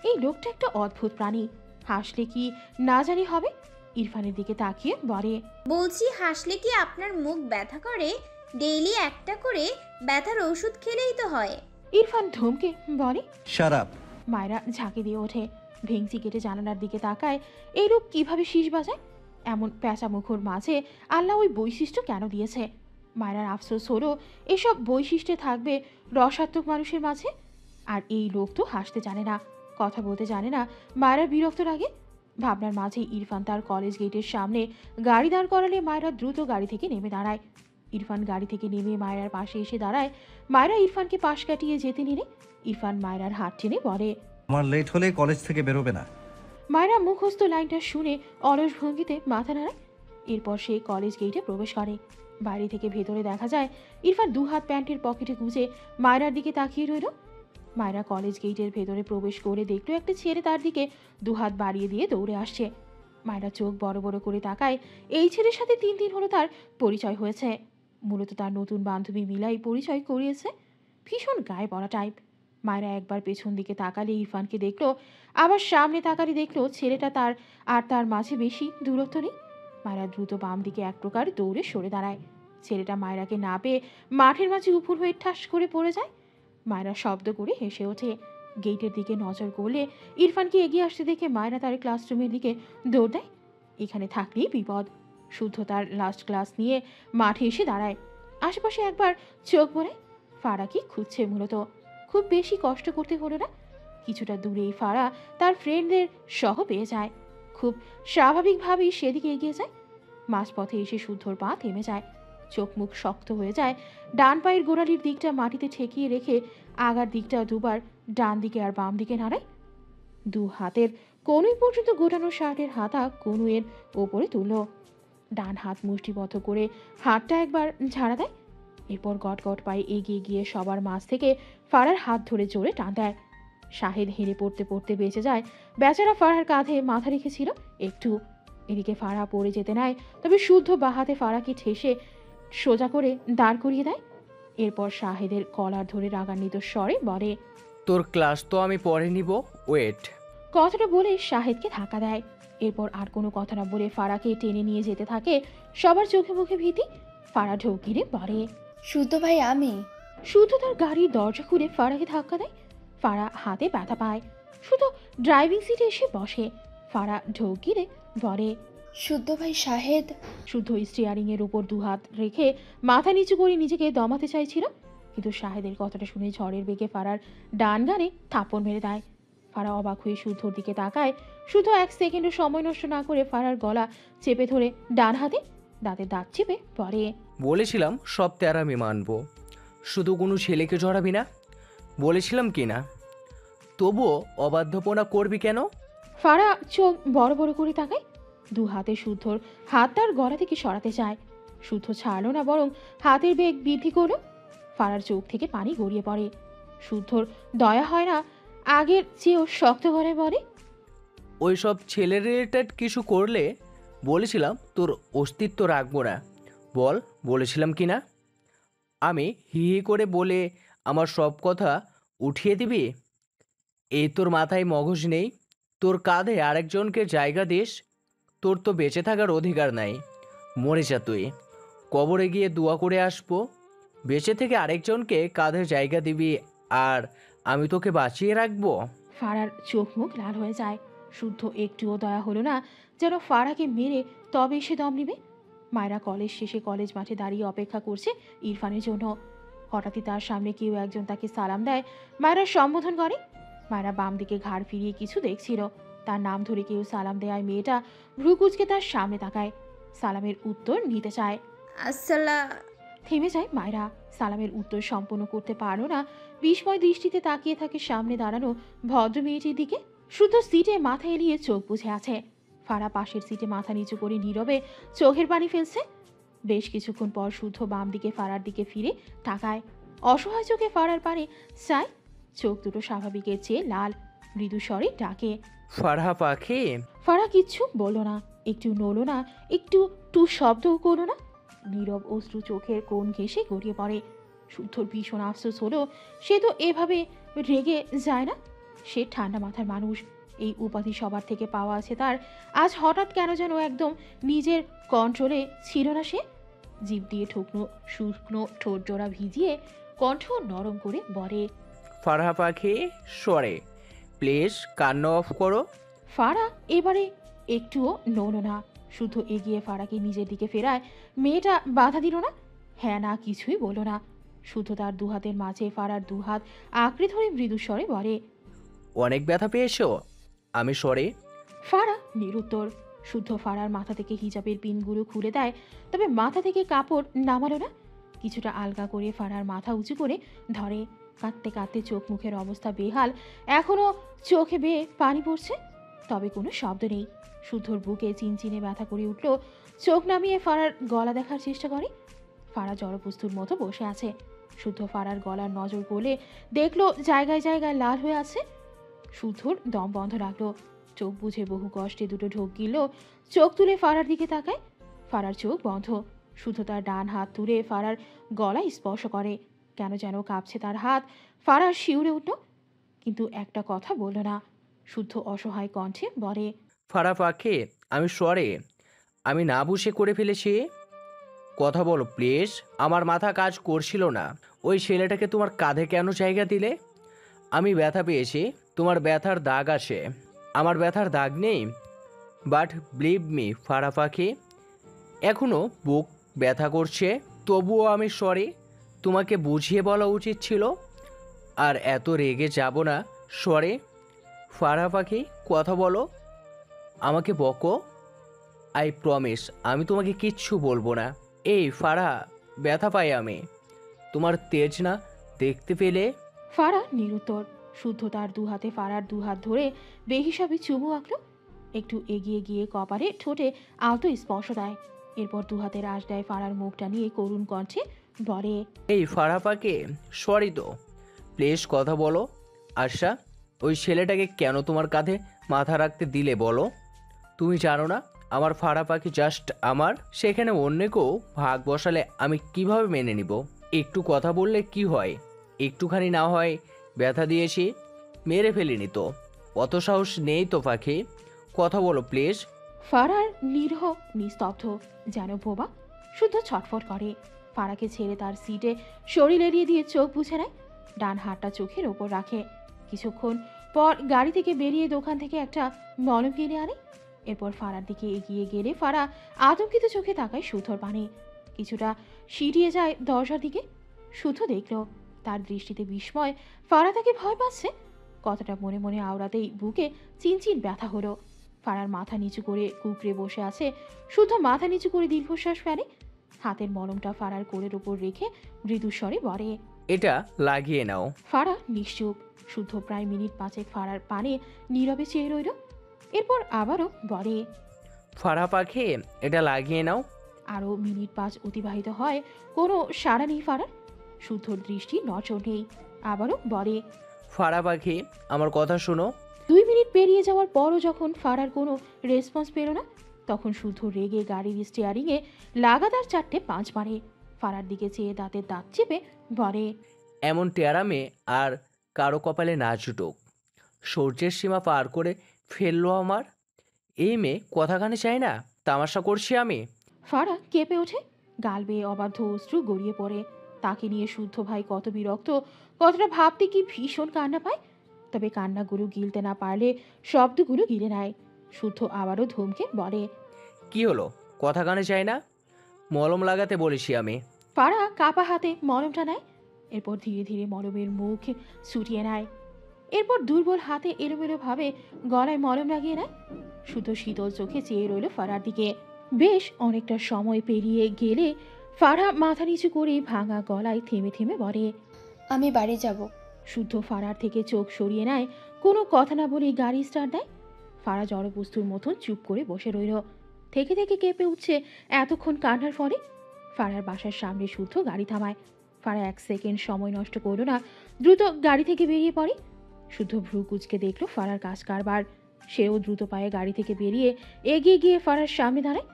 Speaker 1: এই লোকটা একটা অদ্ভুত প্রাণী, হাসলে কি না জানি হবে। ইরফানের দিকে তাকিয়ে বলে,
Speaker 3: বলছি, হাসলে কি আপনার মুখ ব্যথা করে? ডেইলি একটা করে ব্যথার ওষুধ খেলেই তো হয়।
Speaker 1: ইরফান ধমকে বলে।
Speaker 2: শারাপ।
Speaker 1: মায়রা ঝাঁকি দিয়ে ওঠে, ভেঙচি কেটে জানালার দিকে তাকায়। এই লোক কিভাবে শীষ বাজায়? এমন প্যাঁচা মুখোর মাঝে আল্লাহ ওই বৈশিষ্ট্য কেন দিয়েছে? মায়রার আফসোস হলো এসব বৈশিষ্ট্যে থাকবে রসাত্মক মানুষের মাঝে। আর এই লোক তো হাসতে জানে না, কথা বলতে জানে না। মায়রার বিরক্ত লাগে। ভাবনার মাঝে ইরফান তার কলেজ গেটের সামনে গাড়ি দাঁড় করালে মায়রা দ্রুত গাড়ি থেকে নেমে দাঁড়ায়। ইরফান গাড়ি থেকে নেমে মায়রার পাশে এসে দাঁড়ায়। মায়রা ইরফানকে পাশ কাটিয়ে যেতে নিলে ইরফান মায়রার হাত টেনে বলে,
Speaker 2: আমার লেট হলে কলেজ থেকে বেরোবে না।
Speaker 1: মায়রা মুখস্থ লাইনটা শুনে অলস ভঙ্গিতে মাথা নাড়ায়। এরপর সে কলেজ গেটে প্রবেশ করে। বাইরে থেকে ভেতরে দেখা যায় ইরফান দুহাত প্যান্টের পকেটে গুজে মায়রার দিকে তাকিয়ে রইল। মায়রা কলেজ গেটের ভেতরে প্রবেশ করে দেখলো একটা ছেলে তার দিকে দুহাত বাড়িয়ে দিয়ে দৌড়ে আসছে। মায়রা চোখ বড় বড় করে তাকায়। এই ছেলের সাথে 3 দিন হলো তার পরিচয় হয়েছে। মূলত তার নতুন বান্ধবী মিলাই পরিচয় করিয়েছে। ভীষণ গায়ে পড়া টাইপ। মায়রা একবার পেছন দিকে তাকালে ইরফানকে দেখলো, আবার সামনে তাকালে দেখলো ছেলেটা তার মাঝে বেশি দূরত্ব নেই। মায়রা দ্রুত বাম দিকে এক প্রকার দৌড়ে সরে দাঁড়ায়। ছেলেটা মায়রাকে না পেয়ে মাঠের মাঝে উপুর হয়ে ঠাস করে পড়ে যায়। মায়রা শব্দ করে হেসে ওঠে। গেটের দিকে নজর করলে ইরফানকে এগিয়ে আসতে দেখে মায়রা তার ক্লাসরুমের দিকে দৌড় দেয়। এখানে থাকলেই বিপদ। শুদ্ধ তার লাস্ট ক্লাস নিয়ে মাঠে এসে দাঁড়ায়। আশেপাশে একবার চোখ বোলায়। ফারা কি খুঁজছে মূলত। খুব বেশি কষ্ট করতে হলো না। কিছুটা দূরেই ফারা তার ফ্রেন্ডদের সহ পেয়ে যায়। খুব স্বাভাবিকভাবেই সেদিকে এগিয়ে যায়। মাঝপথে এসে শুদ্ধর পা থেমে যায়। চোখ মুখ শক্ত হয়ে যায়। ডান পায়ের গোড়ালির দিকটা মাটিতে ঠেকিয়ে রেখে আগার দিকটা দুবার ডান দিকে আর বাম দিকে নাড়ায়। দু হাতের কনুই পর্যন্ত গোটানো শার্টের হাতা কনুয়ের ওপরে তুলল। ডান হাত মুষ্টিবদ্ধ করে হাতটা একবার ঝাড়া দেয়। এরপর গট গট পায়ে এগিয়ে গিয়ে সবার মাঝ থেকে ফারার হাত ধরে জোরে টান দেয়। শাহেদ হেরে পড়তে পড়তে বেঁচে যায়। বেচারা ফারার কাঁধে মাথা রেখেছিল একটু। এদিকে ফারা পড়ে যেতে নেয়, তবে শুদ্ধ বাহাতে ফারাকে ঠেসে সোজা করে দাঁড় করিয়ে দেয়। এরপর শাহেদের কলার ধরে রাগান্বিত স্বরে বলে,
Speaker 6: তোর ক্লাস তো আমি পরে নিব, ওয়েট।
Speaker 1: কথাটা বলে শাহেদকে ধাক্কা দেয়। এরপর আর কোনো কথা না বলে ফারাকে টেনে নিয়ে যেতে থাকে। সবার চোখে মুখে ভীতি। ফারা ঢোক গিরে বলে,
Speaker 3: শুদ্ধ ভাই আমি।
Speaker 1: শুদ্ধ তার গাড়ির দরজা খুলে ফারাকে ধাক্কা দেয়। ফারা হাতে ব্যথা পায়। শুধু ড্রাইভিং সিটে এসে বসে। ফারা ঢোক গিরে বলে,
Speaker 3: শুদ্ধ ভাই শাহেদ।
Speaker 1: শুদ্ধ স্টিয়ারিং এর উপর দুহাত রেখে মাথা নিচু করে নিজেকে দমাতে চাইছিল, কিন্তু শাহেদের কথাটা শুনে ঝড়ের বেগে ফারার ডান গানে থাপ্পড় মেরে দেয়। ফারা অবাক হয়ে শুদ্ধর দিকে তাকায়। শুদ্ধ 1 সেকেন্ডও সময় নষ্ট না করে ফারার গলা চেপে ধরে ডান হাতে দাঁতের দাঁত চেপে পড়ে,
Speaker 6: বলেছিলাম সব তেরা আমি মানবো, শুধু কোনো ছেলেকে জড়াবি না, বলেছিলাম কি না? তবুও অবাধ্যপনা করবি কেন?
Speaker 1: ফারা চোখ বড় বড় করে তাকায়। দু হাতে শুদ্ধর হাত তার গলা থেকে সরাতে চায়। শুদ্ধ ছাড়লো না, বরং হাতের বেগ বৃদ্ধি করলো। ফারার চোখ থেকে পানি গড়িয়ে পড়ে। শুদ্ধর দয়া হয় না, আগের চেয়েও শক্ত গলায় বলে,
Speaker 6: ওই সব ছেলে রিলেটেড কিছু করলে বলেছিলাম তোর অস্তিত্ব রাখবো না। বল, বলেছিলাম কি না? আমি হি হি করে বলে আমার সব কথা উঠিয়ে দিবি? এই তোর মাথায় মগজ নেই? তোর কাঁধে আরেকজনকে জায়গা দিস? তোর তো বেঁচে থাকার অধিকার নাই। মরে যা তুই। কবরে গিয়ে দোয়া করে আসবো। বেঁচে থেকে আরেকজনকে কাঁধে জায়গা দিবি আর আমি তোকে বাঁচিয়ে রাখবো?
Speaker 1: ফারার চোখ মুখ লাল হয়ে যায়। শুদ্ধ একটুও দয়া হলো না যেন ফারাকে মেরে তবে সে দম নিবে। মায়েরা কলেজ শেষে কলেজ মাঠে দাঁড়িয়ে অপেক্ষা করছে ইরফানের জন্য। হঠাৎই তার সামনে কেউ একজন তাকে সালাম দেয়। মায়েরা সম্বোধন করে। মায়েরা বাম দিকে ঘাড় ফিরিয়ে কিছু দেখছিল। তার নাম ধরে কেউ সালাম দেয়। মেয়েটা ভ্রুকুচকে তার সামনে তাকায়, সালামের উত্তর নিতে চায়।
Speaker 3: আসসালা
Speaker 1: থেমে যায় মায়েরা। সালামের উত্তর সম্পূর্ণ করতে পারো না, বিস্ময় দৃষ্টিতে তাকিয়ে থাকে সামনে দাঁড়ানো ভদ্র মেয়েটির দিকে। শুদ্ধ সিটে মাথা এলিয়ে চোখ বুঝে আছে। ফারা পাশের সিটে মাথা নিচু করে নীরবে চোখের পানি ফেলছে। বেশ কিছুক্ষণ পর শুদ্ধ বাম দিকে ফারার দিকে ফিরে তাকায়। অসহায় চোখে ফারার পানে চায়। চোখ দুটো স্বাভাবিকের চেয়ে লাল। মৃদু স্বরে ডাকে,
Speaker 6: ফারহা পাখি।
Speaker 1: ফারা কিচ্ছু বলল না, একটু নড়ল না, একটু টু শব্দও করল না। নীরব অশ্রু চোখের কোণ ঘেঁষে গড়িয়ে পড়ে। শুদ্ধর ভীষণ আফসোস হলো, সে তো এভাবে রেগে যায় না। সে ঠান্ডা মাথার মানুষ। এই উপাধি সবার থেকে পাওয়া আছে তার। আজ হঠাৎ কেন যেন একদম নিজের কন্ট্রোলে ছিল না সে। জিভ দিয়ে ঠুকনো শুকনো ঠোঁট জোড়া ভিজিয়ে কণ্ঠ নরম করে বলে,
Speaker 6: ফারহা পাখি সরে, প্লিজ কান্না অফ করো।
Speaker 1: ফারা এবারে একটুও নড়ল না। শুধু এগিয়ে ফারাকে নিজের দিকে ফেরায়। মেয়েটা বাধা দিল না, হ্যাঁ না কিছুই বলল না। শুধু তার দুহাতের মাঝে ফারার দুহাত আঁকড়ে ধরে মৃদুস্বরে বলে,
Speaker 6: অনেক ব্যথা পেয়েছো? আমি সরে।
Speaker 1: ফারা নিরুত্তর। শুদ্ধ ফারার মাথা থেকে হিজাবের পিনগুলো খুলে দেয়, তবে মাথা থেকে কাপড় নামালো না। কিছুটা আলগা করে ফারার মাথা উঁচু করে ধরে। কাঁদতে কাঁদতে চোখ মুখের অবস্থা বেহাল। এখনো চোখে বেয়ে পানি পড়ছে, তবে কোনো শব্দ নেই। শুদ্ধর বুকে চিনচিনে ব্যথা করে উঠল। চোখ নামিয়ে ফারার গলা দেখার চেষ্টা করে। ফারা জড়বস্তুর মতো বসে আছে। শুদ্ধ ফারার গলার নজর গলে দেখলো জায়গায় জায়গায় লাল হয়ে আছে। শুদ্ধর দম বন্ধ রাখলো। চোখ বুঝে বহু কষ্টে দুটো ঢোক গিলল। চোখ তুলে ফারার দিকে তাকায়। ফারার চোখ বন্ধ। শুদ্ধ তার ডান হাত তুলে ফারার গলায় স্পর্শ করে। কেন যেন কাঁপছে তার হাত। ফারা শিউরে উঠল, কিন্তু একটা কথা বলল না। শুদ্ধ অসহায় কণ্ঠে বলে,
Speaker 6: ফারহা পাখি আমি সরে, আমি না বুঝে করে ফেলেছি। কথা বলো প্লিজ। আমার মাথা কাজ করছিল না। ওই ছেলেটাকে তোমার কাঁধে কেন জায়গা দিলে? আমি ব্যথা পেয়েছি, তোমার ব্যথার দাগ আছে, আমার ব্যথার দাগ নেই। বাট বিলিভ মি ফারহা পাখি, এখনও বুক ব্যথা করছে। তবুও আমি সরি। তোমাকে বুঝিয়ে বলা উচিত ছিল। আর এত রেগে যাব না। সরি ফারহা পাখি, কথা বলো, আমাকে বকো। আই প্রমিস আমি তোমাকে কিচ্ছু বলবো না। এই ফারহা, ব্যথা পাই আমি তোমার তেজ না দেখতে পেলে।
Speaker 1: ফারা নিরুত্তর। শুদ্ধ তার দুহাতে ফারার দুহাত ধরে বেহিসাবে চুমু আঁকল। একটু এগিয়ে গিয়ে কপালে ঠোঁটে আলতো স্পর্শ দেয়। এরপর দুহাতের আঁশ দেয় ফারার মুখটা নিয়ে করুণ কণ্ঠে বলে,
Speaker 6: এই ফারহা পাখি সরি তো, প্লিজ কথা বলো। আশা, ওই ছেলেটাকে কেন তোমার কাঁধে মাথা রাখতে দিলে বলো? তুমি জানো না আমার ফারহা পাখি জাস্ট আমার? সেখানে অন্য কেউ ভাগ বসালে আমি কিভাবে মেনে নিব? একটু কথা বললে কি হয়? একটুখানি না হয় ব্যথা দিয়েছি, মেরে ফেলিনি তো। অত সাহস নেই তো পাখি, কথা বলো প্লিজ।
Speaker 1: ফারার নিরহ নিস্তব্ধ, যেন বোবা। শুদ্ধ ছটফট করে। ফারাকে ছেড়ে তার সিটে শরীর এড়িয়ে দিয়ে চোখ বুঝে নেয়। ডান হাতটা চোখের ওপর রাখে। কিছুক্ষণ পর গাড়ি থেকে বেরিয়ে দোকান থেকে একটা মলম কিনে আনে। এরপর ফারার দিকে এগিয়ে গেলে ফারা আতঙ্কিত চোখে তাকায় শুদ্ধর পানে। কিছুটা সিঁড়িয়ে যায় দরজার দিকে। শুদ্ধ দেখল তার দৃষ্টিতে বিস্ময়। ফারা তাকে ভয় পাচ্ছে। কথাটা মনে মনে আওড়াতেই বুকে চিনচিন ব্যথা হলো। ফারার মাথা নিচু করে কুকড়ে বসে আছে। শুদ্ধ মাথা নিচু করে দীর্ঘশ্বাস ফেলে। হাতের মলমটা ফারার কোলের ওপর রেখে মৃদুস্বরে বলে,
Speaker 6: এটা লাগিয়ে নাও।
Speaker 1: ফারা নিশ্চুপ। শুদ্ধ প্রায় মিনিট পাঁচেক ফারার পানে নীরবে চেয়ে রইল। এরপর আবারও বলে,
Speaker 6: ফারহা পাখি এটা লাগিয়ে নাও।
Speaker 1: আরও মিনিট পাঁচ অতিবাহিত হয়, কোনো সাড়া নেই ফারার। শুদ্ধর দৃষ্টি নজর নেই। আবারও বলে,
Speaker 6: ফারহা পাখি আমার কথা শোনো,
Speaker 1: 2 মিনিট পেরিয়ে যাওয়ার পরও যখন ফারার কোনো রেসপন্স পেল না, তখন শুদ্ধ রেগে গাড়ির স্টিয়ারিংয়ে লাগাতার 4টে পাঁচ মারে। ফারার দিকে চেয়ে দাঁতের দাঁত চেপে বলে,
Speaker 6: এমন টেরা মেয়ে আর কারো কপালে না জুটুক। সূর্যের সীমা পার করে ফেললো আমার। এই মেয়ে কথা কানে চাই না, তামাশা করছি আমি।
Speaker 1: ফারা কেঁপে ওঠে, গাল বেয়ে অবাধ্য অশ্রু গড়িয়ে পড়ে। তাকে নিয়ে শুদ্ধ ভাই কত বিরক্ত, কতটা ভাবতে কি ভীষণ কান্না পায়। তবে কান্নাগুলো গিলতে না পারলে শব্দগুলো গিলে নেয়। শুদ্ধ আবারও ধমকে বলে,
Speaker 6: কি হলো, কথা কানে চাই না? মলম লাগাতে বলেছি আমি।
Speaker 1: ফারা কাপা হাতে মলমটা নেয়, এরপর ধীরে ধীরে মলমের মুখ ছুটিয়ে নেয়। এরপর দুর্বল হাতে এলোমেলোভাবে গলায় মলম লাগিয়ে নেয়। শুদ্ধ শীতল চোখে চেয়ে রইল ফারার দিকে। বেশ অনেকটা সময় পেরিয়ে গেলে ফারা মাথা নিচু করে ভাঙা গলায় থেমে থেমে বলে,
Speaker 7: আমি বাড়ি যাব।
Speaker 1: শুদ্ধ ফারার থেকে চোখ সরিয়ে নেয়, কোনো কথা না বলে গাড়ি স্টার্ট দেয়। ফারা জড়বস্তুর মতন চুপ করে বসে রইল, থেকে থেকে কেঁপে উঠছে এতক্ষণ কান্নার ফলে। ফারার বাসার সামনে শুদ্ধ গাড়ি থামায়। ফারা 1 সেকেন্ড সময় নষ্ট করল না, দ্রুত গাড়ি থেকে বেরিয়ে পড়ে। শুদ্ধ ভ্রু কুচকে দেখলো ফারার কাজ কারবার। সেও দ্রুত পায়ে গাড়ি থেকে বেরিয়ে এগিয়ে গিয়ে ফারার সামনে দাঁড়ায়।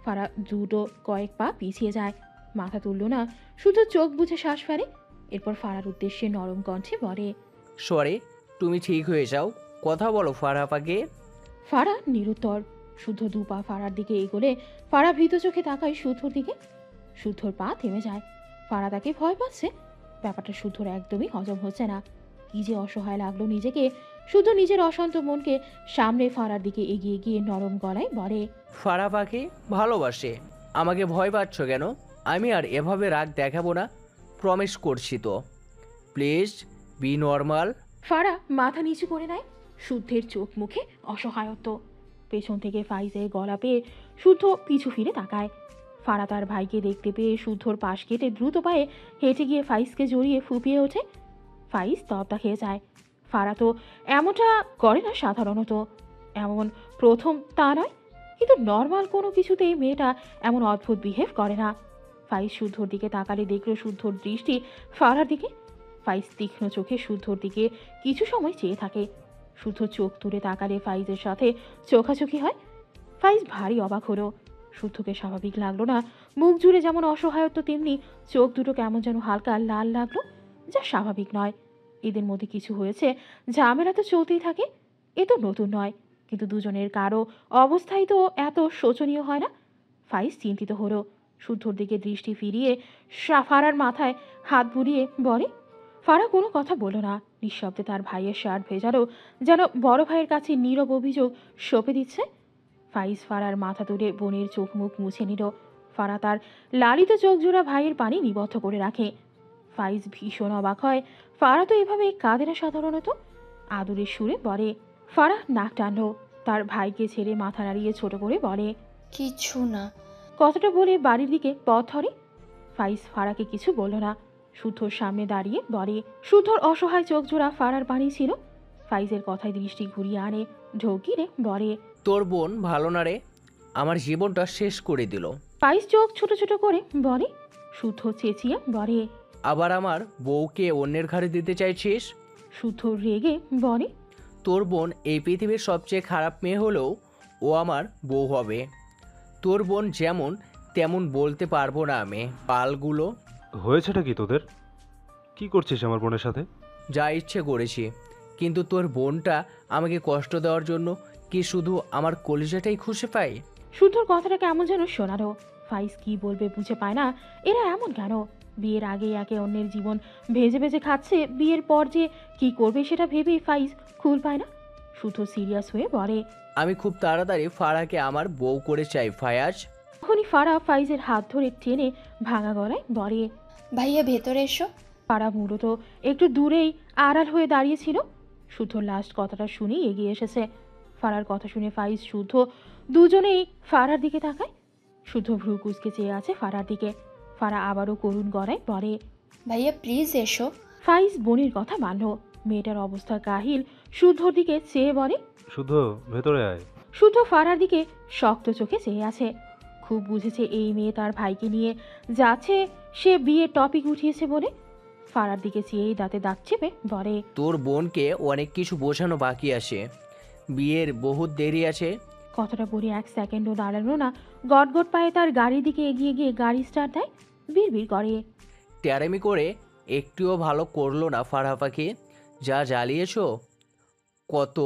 Speaker 1: ফারা দ্রুত কয়েক পা পিছিয়ে যায়, মাথা তুলল না, শুধু চোখ বুঝে শ্বাস ফেলে। এরপর ফারার উদ্দেশ্যে নরম কণ্ঠে বলে,
Speaker 6: সরে, তুমি ঠিক হয়ে যাও, কথা বলো ফারাপাকে।
Speaker 1: ফারা নিরুত্তর। শুদ্ধ 2 পা ফারার দিকে এগোলে ফারা ভীত চোখে তাকায় শুদ্ধর দিকে। শুদ্ধর পা থেমে যায়। ফারা তাকে ভয় পাচ্ছে। ব্যাপারটা শুদ্ধর একদমই হজম হচ্ছে না। কি যে অসহায় লাগলো নিজেকে। শুদ্ধ নিজের অশান্ত মনকে সামনে ফারার দিকে এগিয়ে গিয়ে নরম গলায় বলে,
Speaker 6: ফারাপাকে ভালোবাসে, আমাকে ভয় পাচ্ছ কেন? আমি আর এভাবে রাগ দেখাবো না, প্রমিস করছি তো। Please be normal.
Speaker 1: ফারা মাথা নিচু করে নেয়। শুদ্ধের চোখ মুখে অসহায়ত্ব। পেছন থেকে ফাইজের গলা পেয়ে শুদ্ধ পিছু ফিরে তাকায়। ফারা তার ভাইকে দেখতে পেয়ে শুদ্ধর পাশ কেটে দ্রুত পায়ে হেঁটে গিয়ে ফাইজকে জড়িয়ে ফুপিয়ে ওঠে। ফাইজ তবদা খেয়ে যায়। ফারা তো এমনটা করে না সাধারণত, এমন প্রথম তা নয়, কিন্তু নর্মাল কোনো কিছুতেই মেয়েটা এমন অদ্ভুত বিহেভ করে না। ফাইজ শুদ্ধর দিকে তাকালে দেখলো শুদ্ধর দৃষ্টি ফারার দিকে। ফাইজ তীক্ষ্ণ চোখে শুদ্ধর দিকে কিছু সময় চেয়ে থাকে। শুদ্ধ চোখ তুলে তাকালে ফাইজের সাথে চোখাচোখি হয়। ফাইজ ভারী অবাক হলো। শুদ্ধকে স্বাভাবিক লাগলো না। মুখ জুড়ে যেমন অসহায়ত্ব, তেমনি চোখ দুটো কেমন যেন হালকা লাল লাগলো, যা স্বাভাবিক নয়। এদের মধ্যে কিছু হয়েছে, ঝামেলা তো চলতেই থাকে, এ তো নতুন নয়। কিন্তু দুজনের কারো অবস্থাই তো এত শোচনীয় হয় না। ফাইজ চিন্তিত হলো। শুদ্ধর দিকে দৃষ্টি ফিরিয়ে ফারার মাথায় হাত বুলিয়ে বলে, ফারা কোনো কথা বলল না। নিঃশব্দে তার ভাইয়ের শার্ট ভেজালো যেন বড় ভাইয়ের কাছে নীরব অভিযোগ সঁপে দিচ্ছে। ফাইজ ফারার মাথা তুলে বোনের চোখ মুখ মুছে নিল। ফারা তার লালিত চোখ জোড়া ভাইয়ের পানি নিবদ্ধ করে রাখে। ফাইজ ভীষণ অবাক হয়। ফারা তো এভাবে কাঁদে না সাধারণত। আদরের সুরে বলে, ফারা নাক টানল। তার ভাইকে ছেড়ে মাথা নাড়িয়ে ছোট করে বলে,
Speaker 7: কিছু না।
Speaker 1: কথাটা বলে বাড়ির দিকে পথ ধরে। ফাইজ ফারাকে কিছু বলল না। শুদ্ধর সামনে দাঁড়িয়ে বলে, শুদ্ধর অসহায় চোখ জোড়া ফারার পানি ছিল। ফাইজের কথায় দৃষ্টি ঘুরিয়ে আনে, ঢোক গিরে বলে,
Speaker 6: তোর বোন ভালো না রে, আমার জীবনটা শেষ করে দিল।
Speaker 1: ফাইজ চোখ ছোট ছোট করে বলে। শুদ্ধ চেঁচিয়ে বলে,
Speaker 6: আবার আমার বউকে অন্যের ঘাড়ে দিতে চাইছিস?
Speaker 1: শুদ্ধ রেগে বলে,
Speaker 6: তোর বোন এই পৃথিবীর সবচেয়ে খারাপ মেয়ে হলেও ও আমার বউ হবে। তোর বোন যেমন তেমন বলতে পারবো না আমি। পালগুলো।
Speaker 8: হয়েছেটা কি তোদের? কি করছিস আমার বোনের সাথে?
Speaker 6: যা ইচ্ছে করেছি, কিন্তু তোর বোনটা আমাকে কষ্ট দেওয়ার জন্য কি শুধু আমার কলিজাটাই খুশি পাই?
Speaker 1: শুদ্ধর কথাটা কেমন যেন শোনালো। ফাইজ কি বলবে বুঝে পায় না। এরা এমন কেন? বিয়ের আগে একে অন্যের জীবন ভেজে ভেজে খাচ্ছে, বিয়ের পর যে কি করবে সেটা ভেবেই ফাইজ কুল পায় না। শুদ্ধ সিরিয়াস হয়ে বলে,
Speaker 6: আমি খুব তাড়াতাড়ি ফারাকে আমার বউ করে চাই ফায়াজ।
Speaker 1: তখনই ফারা ফাইজের হাত ধরে টেনে ভাঙা গলায় বলে,
Speaker 7: ভাইয়া ভেতরে এসো।
Speaker 1: ফারা মূলত একটু দূরেই আড়াল হয়ে দাঁড়িয়েছিল। শুদ্ধ লাস্ট কথাটা শুনেই এগিয়ে এসেছে। ফারার কথা শুনে ফাইজ শুদ্ধ দুজনেই ফারার দিকে তাকায়। শুদ্ধ ভ্রু কুচকে চেয়ে আছে ফারার দিকে। ফারা আবারও করুণ গলায় বলে,
Speaker 7: ভাইয়া প্লিজ এসো।
Speaker 1: ফাইজ বোনের কথা মানল। মেয়েটার অবস্থা কাহিল শুদ্ধর দিকে চেয়ে বলে,
Speaker 8: শুদ্ধ ভেতরে আয়।
Speaker 1: শুদ্ধ ফারার দিকে শক্ত চোখে চেয়ে আছে। খুব বুঝেছে এই মেয়ে তার ভাইকে নিয়ে যাচ্ছে, সে বিয়ের টপিক উঠিয়েছে বলে। ফারার দিকে চেয়েই দাঁতে দাঁত চেপে বলে,
Speaker 6: তোর বোনকে অনেক কিছু বোঝানো বাকি আছে, বিয়ের বহুত দেরি আছে।
Speaker 1: কথাটা বলে 1 সেকেন্ডও দাঁড়ালো না, গটগট পায়ে তার গাড়ির দিকে এগিয়ে গিয়ে গাড়ি স্টার্ট দেয়, বিড়বিড় করে।
Speaker 6: ট্যারামি করে একটুও ভালো করলো না ফারহা পাখি, যা জ্বালিয়েছো কত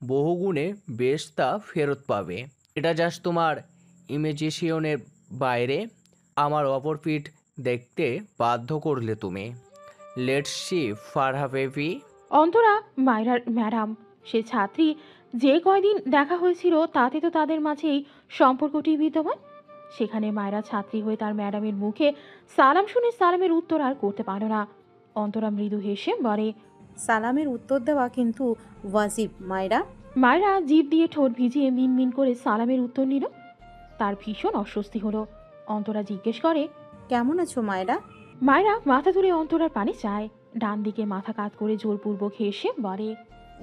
Speaker 6: বহুগুণে বেশ তা ফেরত পাবে। এটা জাস্ট তোমার ইমেজিশনের বাইরে, আমার অপর পিঠ দেখতে বাধ্য করলে তুমি। Let's see Farha baby.
Speaker 1: Antara মায়রার ম্যাডাম, সে ছাত্রী, যে কয়দিন দেখা হয়েছিল তাতে তো তাদের মাঝে এই সম্পর্কটি বিদ্যমান। সেখানে মায়রা ছাত্রী হয়ে তার ম্যাডামের মুখে সালাম শুনে সালামের উত্তর আর করতে পারল না। অন্তরা মৃদু হেসে বলে,
Speaker 5: সালামের উত্তর দেওয়া কিন্তু ওয়াজিব মায়রা।
Speaker 1: মায়রা জিভ দিয়ে ঠোঁট ভিজিয়ে মিনমিন করে সালামের উত্তর নিল। তার ভীষণ অস্বস্তি হলো। অন্তরা জিজ্ঞেস করে,
Speaker 5: কেমন আছো মায়রা?
Speaker 1: মায়রা মাথা তুলে অন্তরার পানে চায়, ডান দিকে মাথা কাত করে জোরপূর্বক হেসে বলে,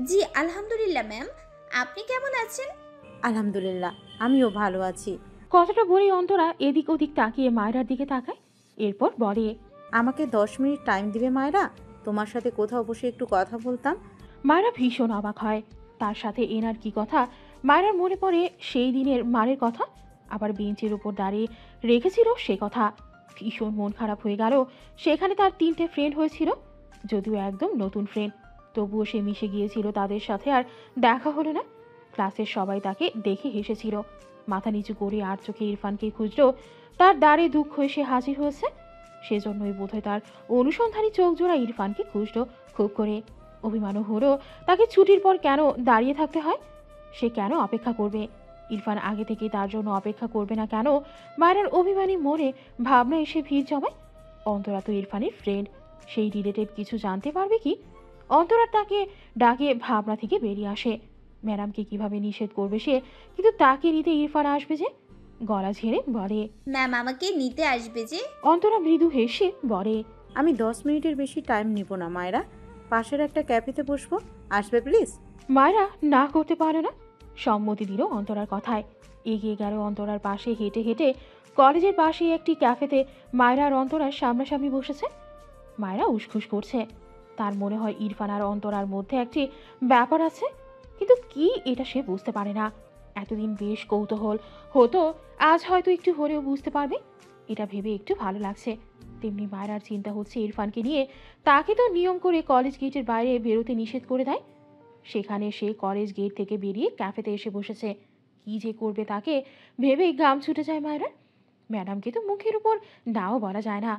Speaker 3: জি আলহামদুলিল্লাহ ম্যাম, আপনি কেমন আছেন?
Speaker 5: আলহামদুলিল্লাহ, আমিও ভালো আছি।
Speaker 1: কথাটা বলেই অন্তরা এদিক ওদিক তাকিয়ে মায়রার দিকে তাকায়, এরপর বলে,
Speaker 5: আমাকে 10 মিনিট টাইম দিবে মায়রা? তোমার সাথে কোথাও বসে একটু কথা বলতাম।
Speaker 1: মায়রা ভীষণ অবাক হয়। তার সাথে এনার কি কথা? মায়রার মনে পড়ে সেই দিনের মারের কথা, আবার বেঞ্চের উপর দাঁড়িয়ে রেখেছিল সে কথা। ভীষণ মন খারাপ হয়ে গেল। সেখানে তার 3টে ফ্রেন্ড হয়েছিল, যদিও একদম নতুন ফ্রেন্ড, তবুও সে মিশে গিয়েছিল তাদের সাথে, আর দেখা হলো না। ক্লাসের সবাই তাকে দেখে হেসেছিল। মাথা নিচু করে আর চোখে ইরফানকে খুঁজল। তার দ্বারে দুঃখ এসে হাজির হয়েছে। সেজন্যই বোধহয় তার অনুসন্ধানী চোখ জোড়া ইরফানকে খুঁজল খুব করে। অভিমানও হলো, তাকে ছুটির পর কেন দাঁড়িয়ে থাকতে হয়? সে কেন অপেক্ষা করবে? ইরফান আগে থেকে তার জন্য অপেক্ষা করবে না কেন? মায়ের অভিমানী মনে ভাবনা এসে ভিড় জমায়। অন্তরা তো ইরফানের ফ্রেন্ড, সেই রিলেটেড কিছু জানতে পারবে কি? অন্তরা তাকে ডাকে ভাবনা থেকে বেরিয়ে আসে। ম্যাডামকে কিভাবে নিষেধ করবে সে, কিন্তু তাকে নিতে ইরফান আসবে যে। গলা ঝেড়ে বলে,
Speaker 3: ম্যাম আমাকে নিতে আসবে যে।
Speaker 1: অন্তরা মৃদু হেসে বলে,
Speaker 5: আমি 10 মিনিটের বেশি টাইম নিব না মায়রা, পাশের একটা ক্যাফেতে বসবো, আসবে প্লিজ?
Speaker 1: মায়েরা না করতে পারে না, সম্মতি দিল অন্তরার কথায়। এগিয়ে গেল অন্তরার পাশে হেঁটে হেঁটে। কলেজের পাশে একটি ক্যাফেতে মায়েরা আর অন্তরার সামনাসামনি বসেছে। মায়েরা উসখুস করছে। তার মনে হয় ইরফান আর অন্তরার মধ্যে একটি ব্যাপার আছে, কিন্তু কি এটা সে বুঝতে পারে না। এতদিন বেশ কৌতূহল হতো, আজ হয়তো একটু হলেও বুঝতে পারবে। এটা ভেবে একটু ভালো লাগছে। তেমনি মায়েরার চিন্তা হচ্ছে ইরফানকে নিয়ে। তাকে তো নিয়ম করে কলেজ গেটের বাইরে বেরোতে নিষেধ করে দেয়। সেখানে সে কলেজ গেট থেকে বেরিয়ে ক্যাফেতে এসে বসেছে। কি যে করবে তাকে ভেবেই গাম ছুটে যায় মায়েরার। ম্যাডামকে তো মুখের উপর নাও বলা যায় না।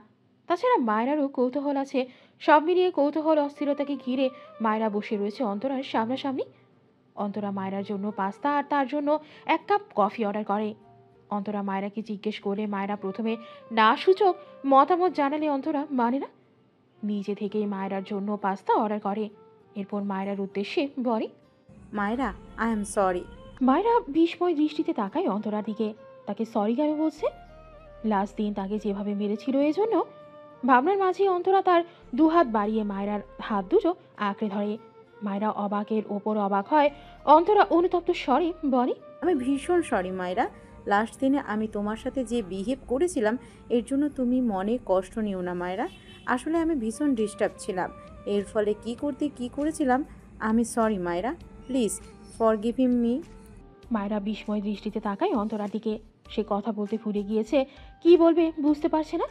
Speaker 1: তাছাড়া মায়েরারও কৌতূহল আছে। সব মিলিয়ে কৌতূহল অস্থিরতাকে ঘিরে মায়েরা বসে রয়েছে অন্তরার সামনাসামনি। অন্তরা মায়েরার জন্য পাস্তা আর তার জন্য 1 কাপ কফি অর্ডার করে। অন্তরা মায়েরাকে জিজ্ঞেস করে মায়েরা প্রথমে না সূচক মতামত জানালে অন্তরা মানে না। নিজে থেকেই মায়েরার জন্য পাস্তা অর্ডার করে। এরপর মায়েরার উদ্দেশ্যে বলে,
Speaker 5: মায়রা, আই এম সরি।
Speaker 1: মায়েরা বিস্ময় দৃষ্টিতে তাকায় অন্তরার দিকে। তাকে সরি কেন বলছে? লাস্ট দিন তাকে যেভাবে মেরেছিল এজন্য? ভাবনার মাঝে অন্তরা তার 2 হাত বাড়িয়ে মায়েরার হাত দুটো আঁকড়ে ধরে। মায়েরা অবাকের ওপর অবাক হয়। অন্তরা অনুতপ্ত স্বরে বলে,
Speaker 5: আমি ভীষণ সরি মায়রা, লাস্ট দিনে আমি তোমার সাথে যে বিহেভ করেছিলাম এর জন্য তুমি মনে কষ্ট নিও না মায়রা। আসলে আমি ভীষণ ডিস্টার্ব ছিলাম, এর ফলে কি করেছিলাম। আমি সরি মায়রা, প্লিজ ফরগিভ মি।
Speaker 1: মায়েরা বিস্ময় দৃষ্টিতে তাকায় অন্তরার দিকে। সে কথা বলতে ভুলে গিয়েছে, কি বলবে বুঝতে পারছে না।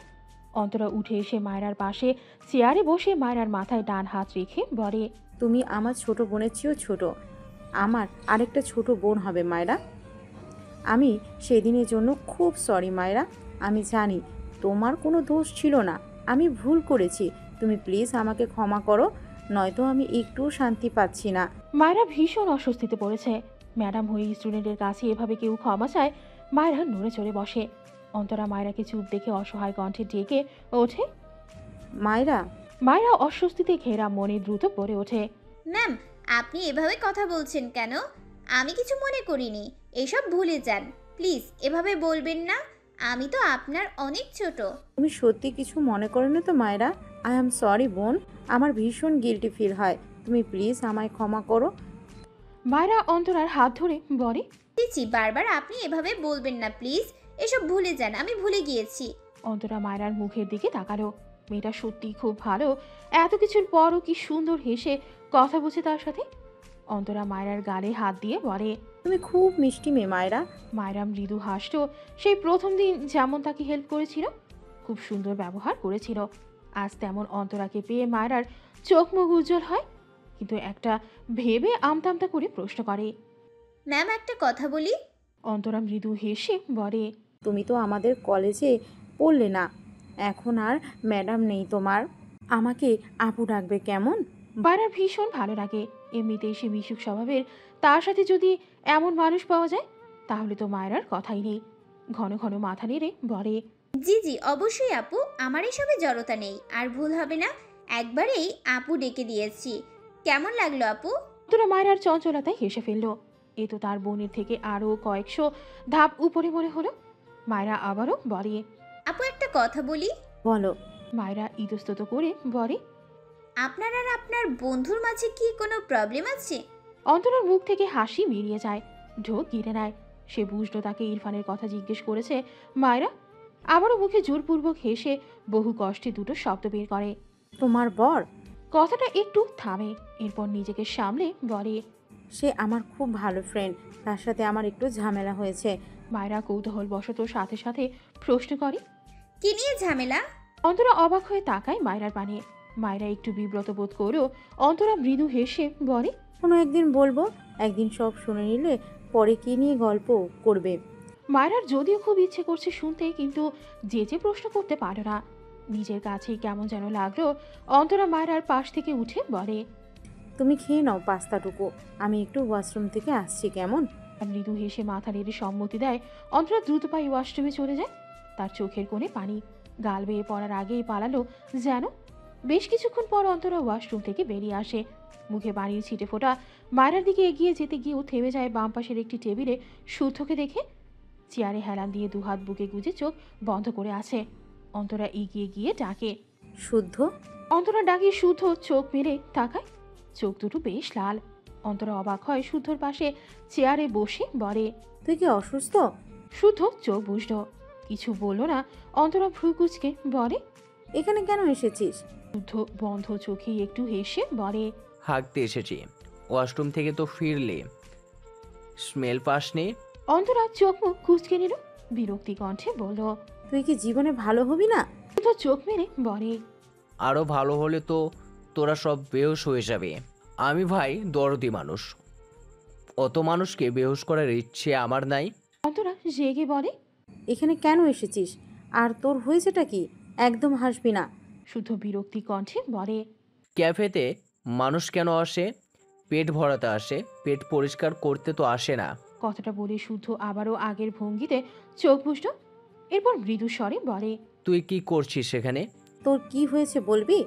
Speaker 1: অন্তরা উঠে এসে মায়েরার পাশে চেয়ারে বসে মায়েরার মাথায় ডান হাত রেখে বলে,
Speaker 5: তুমি আমার ছোট বোনের চেয়েও ছোট, আমার আরেকটা ছোট বোন হবে মায়রা। আমি সেদিনের জন্য খুব সরি মায়রা। আমি জানি তোমার কোনো দোষ ছিল না, আমি ভুল করেছি, তুমি প্লিজ আমাকে ক্ষমা করো, নয়তো আমি একটুও শান্তি পাচ্ছি না।
Speaker 1: মায়েরা ভীষণ অস্বস্তিতে পড়েছে। ম্যাডাম হয়ে স্টুডেন্টের কাছে এভাবে কেউ ক্ষমা চায়? মায়েরা নড়ে চড়ে বসে। অন্তরা মায়েরাকে চুপ দেখে অসহায় কণ্ঠে ডেকে ওঠে।
Speaker 5: মায়রা,
Speaker 1: মায়েরা অস্বস্তিতে ঘেরা মনে দ্রুত পড়ে ওঠে।
Speaker 3: ম্যাম আপনি এভাবে কথা বলছেন কেন? আমি কিছু মনে করিনি, এসব ভুলে যান। প্লিজ এভাবে বলবেন না, আমি তো আপনার অনেক ছোট।
Speaker 5: তুমি সত্যি কিছু মনে করো না তো মায়রা? আই এম সরি বোন, আমার ভীষণ গিল্টি ফিল হয়, তুমি প্লিজ আমায় ক্ষমা করো।
Speaker 1: মায়েরা অন্তরার হাত ধরে বলে,
Speaker 3: জি বারবার আপনি এভাবে বলবেন না প্লিজ, এসব ভুলে যান, আমি ভুলে গিয়েছি।
Speaker 1: অন্তরা মায়েরার মুখের দিকে তাকালো। মেয়েটা সত্যি খুব ভালো। এত কিছুর পরও কি সুন্দর হেসে কথা বলছে তার সাথে। অন্তরা মায়রার গালে হাত দিয়ে বলে।
Speaker 5: তুমি খুব মিষ্টি মেয়ে মায়রা।
Speaker 1: মায়রা মৃদু হাসতো। সেই প্রথম দিন যেমন তাকে হেল্প করেছিল, খুব সুন্দর ব্যবহার করেছিল, আজ তেমন অন্তরাকে পেয়ে মায়রার চোখ মুখ উজ্জ্বল হয়। কিন্তু একটা ভেবে আমতা করে প্রশ্ন করে।
Speaker 3: ম্যাম একটা কথা বলি।
Speaker 1: অন্তরা মৃদু হেসে বলে।
Speaker 5: তুমি তো আমাদের কলেজে পড়লে না, এখন আর ম্যাডাম নেই তোমার, আমাকে আপু ডাকবে কেমন?
Speaker 1: মায়রার ভীষণ ভালো লাগে। এমনিতেই সে মিশুক স্বভাবের, তার সাথে যদি এমন মানুষ পাওয়া যায় তাহলে তো মায়রার কথাই নেই। ঘন ঘন মাথা নেড়ে বলে।
Speaker 3: জি জি অবশ্যই আপু, আমার এসবে জড়তা নেই, আর ভুল হবে না। একবারেই আপু ডেকে দিয়েছি। কেমন লাগলো আপু?
Speaker 1: অন্তরা মায়রার চঞ্চলতায় হেসে ফেলল। এ তো তার বোনের থেকে আরও কয়েকশো ধাপ উপরে মনে হলো। মায়রা আবারও বলে।
Speaker 3: আপু একটা কথা বলি।
Speaker 5: বলো।
Speaker 1: মায়রা ইতস্তত করে বলে।
Speaker 3: আপনার আর আপনার বন্ধুর মাঝে কি কোনো প্রবলেম আছে?
Speaker 1: অন্তরার মুখ থেকে হাসি বেরিয়ে যায়, ঢোক গিরে নেয়। সে বুঝলো তাকে ইরফানের কথা জিজ্ঞেস করেছে। মায়রা আবারও মুখে জোরপূর্বক হেসে বহু কষ্টে দুটো শব্দ বের করে।
Speaker 5: তোমার বর?
Speaker 1: কথাটা একটু থামে, এরপর নিজেকে সামলে বলে।
Speaker 5: সে আমার খুব ভালো ফ্রেন্ড, তার সাথে আমার একটু ঝামেলা হয়েছে।
Speaker 1: মায়রা কৌতূহলবশত সাথে সাথে প্রশ্ন করে।
Speaker 3: কি নিয়ে ঝামেলা?
Speaker 1: অন্তরা অবাক হয়ে তাকায় মায়রার পানে। মায়রা একটু বিব্রত বোধ করেও অন্তরা মৃদু হেসে বলে।
Speaker 5: কোনো একদিন বলবো, একদিন সব শুনে নিলে পরে কি নিয়ে গল্প করবে।
Speaker 1: মায়রার যদিও খুব ইচ্ছে করছে শুনতে, কিন্তু যে প্রশ্ন করতে পারে না। নিজের কাছেই কেমন যেন লাগলো। অন্তরা মায়রার পাশ থেকে উঠে বলে।
Speaker 5: তুমি খেয়ে নাও পাস্তাটুকু, আমি একটু ওয়াশরুম থেকে আসছি কেমন?
Speaker 1: মৃদু হেসে মাথা নেড়ে সম্মতি দেয়। অন্তরা দ্রুত পায়ে ওয়াশরুমে চলে যায়। তার চোখের কোণে পানি, গাল বেয়ে পড়ার আগেই পালালো যেন। বেশ কিছুক্ষণ পর অন্তরা ওয়াশরুম থেকে বেরিয়ে আসে, মুখে পানির ছিটে ফোটা। মায়রার দিকে এগিয়ে যেতে গিয়েও থেমে যায় বাম পাশের একটি টেবিলে শুদ্ধকে দেখে। চেয়ারে হেলান দিয়ে দুহাত বুকে গুজে চোখ বন্ধ করে আছে। অন্তরা এগিয়ে গিয়ে ডাকে।
Speaker 5: শুদ্ধ?
Speaker 1: অন্তরা ডাকে শুদ্ধ চোখ মেরে তাকায়, চোখ দুটো বেশ লাল। অন্তরা অবাক হয় শুদ্ধর পাশে চেয়ারে বসে বলে।
Speaker 5: তুই কি অসুস্থ?
Speaker 1: শুদ্ধ চোখ বুঝল, কিছু বলল না। অন্তরা ভ্রু কুচকে বলে।
Speaker 5: এখানে কেন এসেছিস?
Speaker 1: শুদ্ধ বন্ধ চোখে একটু হেসে বলে।
Speaker 6: হাঁকতে এসেছি। ওয়াশরুম থেকে তো ফিরলে, স্মেল পাসনি?
Speaker 1: অন্তরা চোখ মুখ কুচকে নিল, বিরক্তি কণ্ঠে বলল।
Speaker 5: তুই কি জীবনে ভালো হবি না?
Speaker 1: শুদ্ধ চোখ মেরে বলে।
Speaker 6: আরও ভালো হলে তো তোরা সব বেহুশ হয়ে যাবে। আমি ভাই দরদি মানুষ, অত মানুষকে বেহুশ করার ইচ্ছে আমার নাই।
Speaker 1: অন্তরা রেগে বলে।
Speaker 5: এখানে কেন এসেছিস? আর তোর হয়েছেটা কি? একদম হাসবি না।
Speaker 1: শুদ্ধ বিরক্তি কণ্ঠে বলে।
Speaker 6: ক্যাফেতে মানুষ কেন আসে? পেট ভরাতে আসে, পেট পরিষ্কার করতে তো আসে না।
Speaker 1: কথাটা বলে শুদ্ধ আবারও আগের ভঙ্গিতে চোখ বুঝল, এরপর মৃদু স্বরে বলে।
Speaker 6: তুই কি করছিস সেখানে?
Speaker 5: তোর কি হয়েছে বলবি?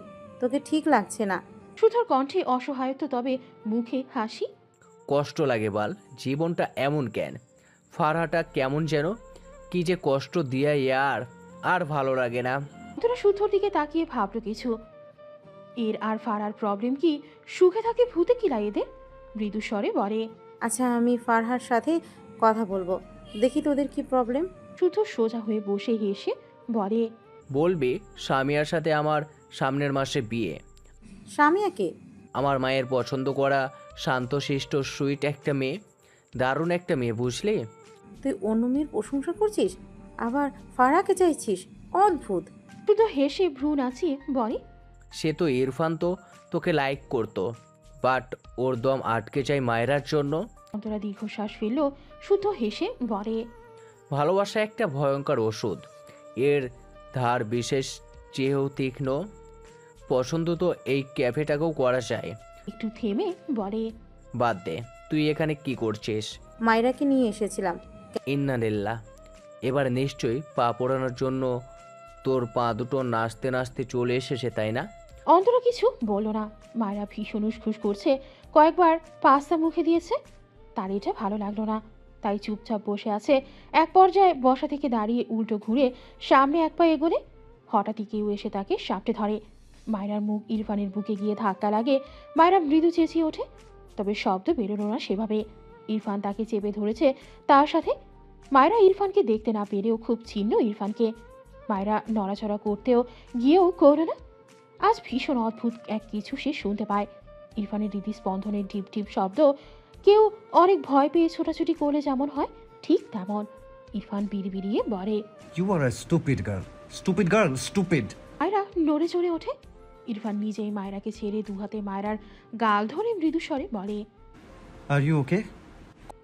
Speaker 5: তোকে ঠিক লাগছে না।
Speaker 1: শুদ্ধর কণ্ঠে অসহায়ত্ব, তবে মুখে হাসি।
Speaker 6: কষ্ট লাগে বাল, জীবনটা এমন কেন? ফারহাটা কেমন যেন, কি যে কষ্ট দিয়া ইয়ার, আর ভালো লাগে না।
Speaker 1: অন্তরা শুদ্ধর দিকে তাকিয়ে ভাবল কিছু। এর আর ফারার প্রবলেম কি? সুখে থাকে ভূতে কিলা এদের? মৃদু স্বরে বলে।
Speaker 5: আচ্ছা, আমি ফারহার সাথে কথা বলবো, দেখি তোদের কি প্রবলেম।
Speaker 1: শুদ্ধ সোজা হয়ে বসে হেসে বলে।
Speaker 6: বলবি স্বামীর সাথে আমার সামনের মাসে বিয়ে।
Speaker 5: স্বামীয়াকে?
Speaker 6: আমার মায়ের পছন্দ করা শান্তশিষ্ট সুইট একটা মেয়ে, দারুণ একটা মেয়ে, বুঝলি?
Speaker 5: তুই অন্য মেয়ের প্রশংসা করছিস, আবার ফারহাকে চাইছিস? অদ্ভুত।
Speaker 1: শুদ্ধ হেসে ভ্রু নাচিয়ে বলে।
Speaker 6: সে তো ইরফান তো তোকে লাইক করতো, বাট ওর দম আটকে যায় মায়েরার জন্য।
Speaker 1: অন্তরা দীর্ঘশ্বাস ফেলল। শুদ্ধ হেসে বলে।
Speaker 6: ভালোবাসা একটা ভয়ঙ্কর ওষুধ, এর ধার বিশেষ চেয়েও তীক্ষ্ণ। পছন্দ তো এই ক্যাফেটাকেও করা যায়।
Speaker 1: একটু থেমে বলে।
Speaker 6: বাদ দে, তুই এখানে কি করছিস?
Speaker 5: মায়রাকে নিয়ে এসেছিলাম।
Speaker 6: ইন্নালিল্লাহ, এবার নিশ্চয়ই পা পোড়ানোর জন্য তোর পা দুটো নাচতে নাচতে চলে এসেছে, তাই না?
Speaker 1: অন্তরা কিছু বলল না। মায়েরা ভীষণ উসখুস করছে, কয়েকবার পাস্তা মুখে দিয়েছে। তার এটা ভালো লাগলো না, তাই চুপচাপ বসে আছে। এক পর্যায়ে বসা থেকে দাঁড়িয়ে উল্টো ঘুরে সামনে এক পা এগোলে হঠাৎই কেউ এসে তাকে সাপটে ধরে। মায়রার মুখ ইরফানের বুকে গিয়ে ধাক্কা লাগে। মায়রা মৃদু চেঁচিয়ে ওঠে, তবে শব্দ বেরোলো না সেভাবে। ইরফান তাকে চেপে ধরেছে তার সাথে। মায়রা ইরফানকে দেখতে না পেরেও খুব ছিন্ন ইরফানকে। মায়েরা নড়াচড়া করতেও গিয়েও করল না। আজ ভীষণ অদ্ভুত এক কিছু সে শুনতে পায়। ইরফানের হৃদস্পন্দনের ডিপ ডিপ শব্দ। কেউ অনেক ভয় পেয়ে ছোটাছুটি করলে যেমন হয় ঠিক তেমন। ইরফান বিড়বিড়িয়ে বলে,
Speaker 2: you are a stupid girl, stupid.
Speaker 1: Maira নড়ে চড়ে ওঠে। ইরফান নিজেই মায়েরাকে ছেড়ে দুহাতে মায়েরার গাল ধরে মৃদুস্বরে বলে,
Speaker 2: আর ইউ ওকে?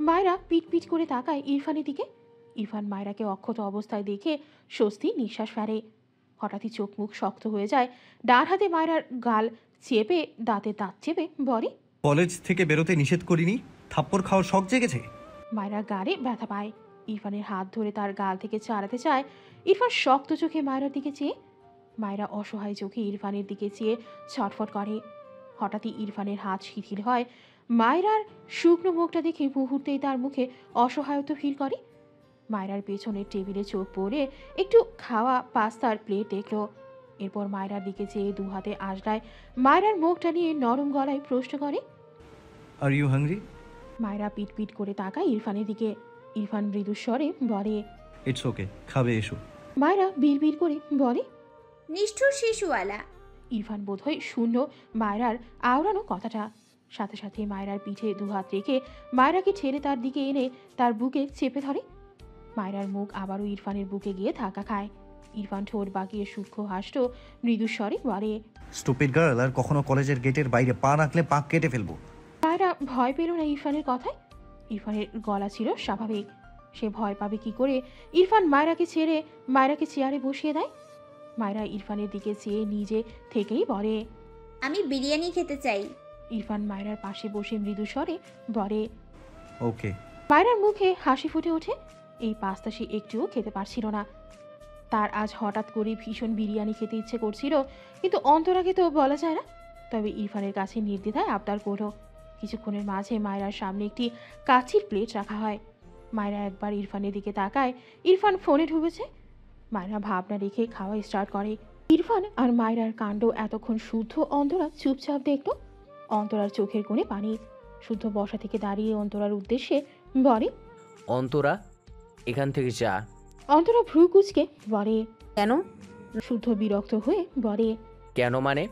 Speaker 1: মায়েরা পিট পিট করে তাকায় ইরফানের দিকে। ইরফান মায়েরাকে অক্ষত অবস্থায় দেখে স্বস্তি নিঃশ্বাস ফেলে। হঠাৎই চোখ মুখ শক্ত হয়ে যায়। ডান হাতে মায়েরার গাল চেপে দাঁতে দাঁত চেপে বলে,
Speaker 2: কলেজ থেকে বেরোতে নিষেধ করিনি, থাপ্পড় খাওয়ার শখ জেগেছে?
Speaker 1: মায়েরা গালে ব্যথা পায়। ইরফানের হাত ধরে তার গাল থেকে ছাড়াতে চায়। ইরফান শক্ত চোখে মায়েরার দিকে চেয়ে। মায়েরা অসহায় চোখে ইরফানের দিকে চেয়ে ছটফট করে। হঠাৎই ইরফানের হাত শিথিল হয়। মায়েরার শুকনো মুখটা দেখে মুহূর্তেই তার মুখে অসহায়ত্ব ফিল করে। মায়েরার পেছনের টেবিলে চোখ পড়ে একটু খাওয়া পাস্তার প্লেট দেখল। এরপর মায়েরার দিকে চেয়ে দু হাতে আজরায় মায়েরার মুখটা নিয়ে নরম গলায় প্রশ্ন করে,
Speaker 2: আর ইউ হাংরি?
Speaker 1: মায়েরা পিট পিট করে তাকায় ইরফানের দিকে। ইরফান মৃদুস্বরে বলে,
Speaker 2: ইটস ওকে, খাবে এসো।
Speaker 1: মায়েরা বিড়বিড় করে বলে,
Speaker 3: নিষ্ঠুর শিশুওয়ালা।
Speaker 1: ইরফান বোধহয় শূন্য মায়েরার আওড়ানো কথাটা। সাথে সাথে মায়েরার পিঠে দুহাত রেখে মায়েরাকে ছেড়ে তার দিকে এনে তার বুকে চেপে ধরে। মায়েরার মুখ আবারও ইরফানের বুকে গিয়ে ধাক্কা খায়। ইরফান ঠোঁট বাঁকিয়ে সূক্ষ্ম হাসল মৃদুস্বরে বলে,
Speaker 2: স্টুপিড গার্ল, আর কখনো কলেজের গেটের বাইরে পা রাখলে পা কেটে ফেলবো।
Speaker 1: মায়েরা ভয় পেল না ইরফানের কথায়। ইরফানের গলা ছিল স্বাভাবিক। সে ভয় পাবে কি করে? ইরফান মায়েরাকে ছেড়ে মায়েরাকে চেয়ারে বসিয়ে দেয়। মায়েরা ইরফানের দিকে চেয়ে নিজে থেকেই বলে,
Speaker 3: আমি বিরিয়ানি খেতে চাই।
Speaker 1: ইরফান মায়েরার পাশে বসে মৃদুস্বরে বলে,
Speaker 2: ওকে।
Speaker 1: মায়েরার মুখে হাসি ফুটে ওঠে। এই পাস্তা সে একটুও খেতে পারছিল না। তার আজ হঠাৎ করে ভীষণ বিরিয়ানি খেতে ইচ্ছে করছিল, কিন্তু অন্তরাকে তো বলা যায় না। তবে ইরফানের কাছে নির্দ্বিধায় আবদার করল। কিছুক্ষণের মাঝে মায়েরার সামনে একটি কাচির প্লেট রাখা হয়। মায়েরা একবার ইরফানের দিকে তাকায়। ইরফান ফোনে ঢুকেছে। মায়েরা ভাবনা রেখে খাওয়া স্টার্ট করে। ইরফান আর মায়েরার কাণ্ড এতক্ষণ শুদ্ধ অন্তরা চুপচাপ দেখল। অন্তরার চোখের কোণে পানি। শুদ্ধ বসা থেকে দাঁড়িয়ে অন্তরার উদ্দেশ্যে বলে,
Speaker 6: অন্তরা, এখান থেকে যা।
Speaker 1: অন্তরা ভ্রু কুচকে বলে,
Speaker 5: কেন?
Speaker 1: শুদ্ধ বিরক্ত হয়ে বলে,
Speaker 6: কেন মানে?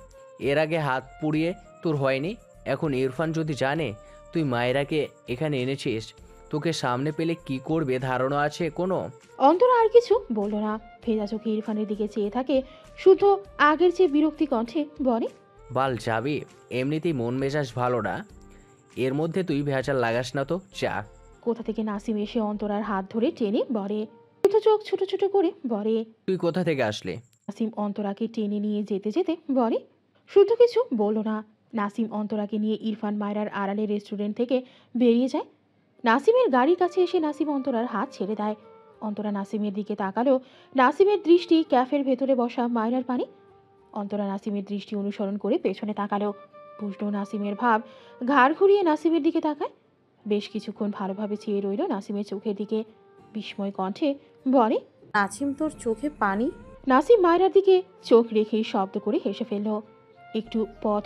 Speaker 6: এর আগে হাত পুড়িয়ে তোর হয়নি? এখন ইরফান যদি জানে তুই মায়েরাকে এখানে এনেছিস, তোকে সামনে পেলে কি করবে ধারণা আছে কোনো?
Speaker 1: অন্তরা আর কিছু বলল না। ভেজা চোখে ইরফানের দিকে চেয়ে থাকে। শুদ্ধ আগের চেয়ে বিরক্তি কণ্ঠে বলে,
Speaker 6: বাল যাবি? এমনিতেই মন মেজাজ ভালো না, এর মধ্যে তুই ভেজাল লাগাস না তো, যা।
Speaker 1: কোথা থেকে নাসিম এসে অন্তরার হাত ধরে টেনে বলে। শুদ্ধ চোখ ছোট ছোট করে বলে,
Speaker 6: তুই কোথা থেকে আসলে?
Speaker 1: নাসিম অন্তরাকে টেনে নিয়ে যেতে যেতে বলে। শুদ্ধ কিছু বলল না। নাসিম অন্তরাকে নিয়ে ইরফান মায়রার আড়ালে রেস্টুরেন্ট থেকে বেরিয়ে যায়। নাসিমের গাড়ির কাছে এসে নাসিম অন্তরার হাত ছেড়ে দেয়। অন্তরা নাসিমের দিকে তাকালো। নাসিমের দৃষ্টি ক্যাফের ভেতরে বসা মায়রার পানে। অন্তরা নাসিমের দৃষ্টি অনুসরণ করে পেছনে তাকালো। বুঝলো নাসিমের ভাব। ঘাড় ঘুরিয়ে নাসিমের দিকে তাকায়। বেশ কিছুক্ষণ ভালোভাবে চেয়ে রইল নাসিমের চোখের দিকে। বিস্ময় কণ্ঠে বলে,
Speaker 5: নাসিম, তোর চোখে পানি?
Speaker 1: নাসিম মায়রার দিকে চোখ রেখেই শব্দ করে হেসে ফেলল। একটু পথ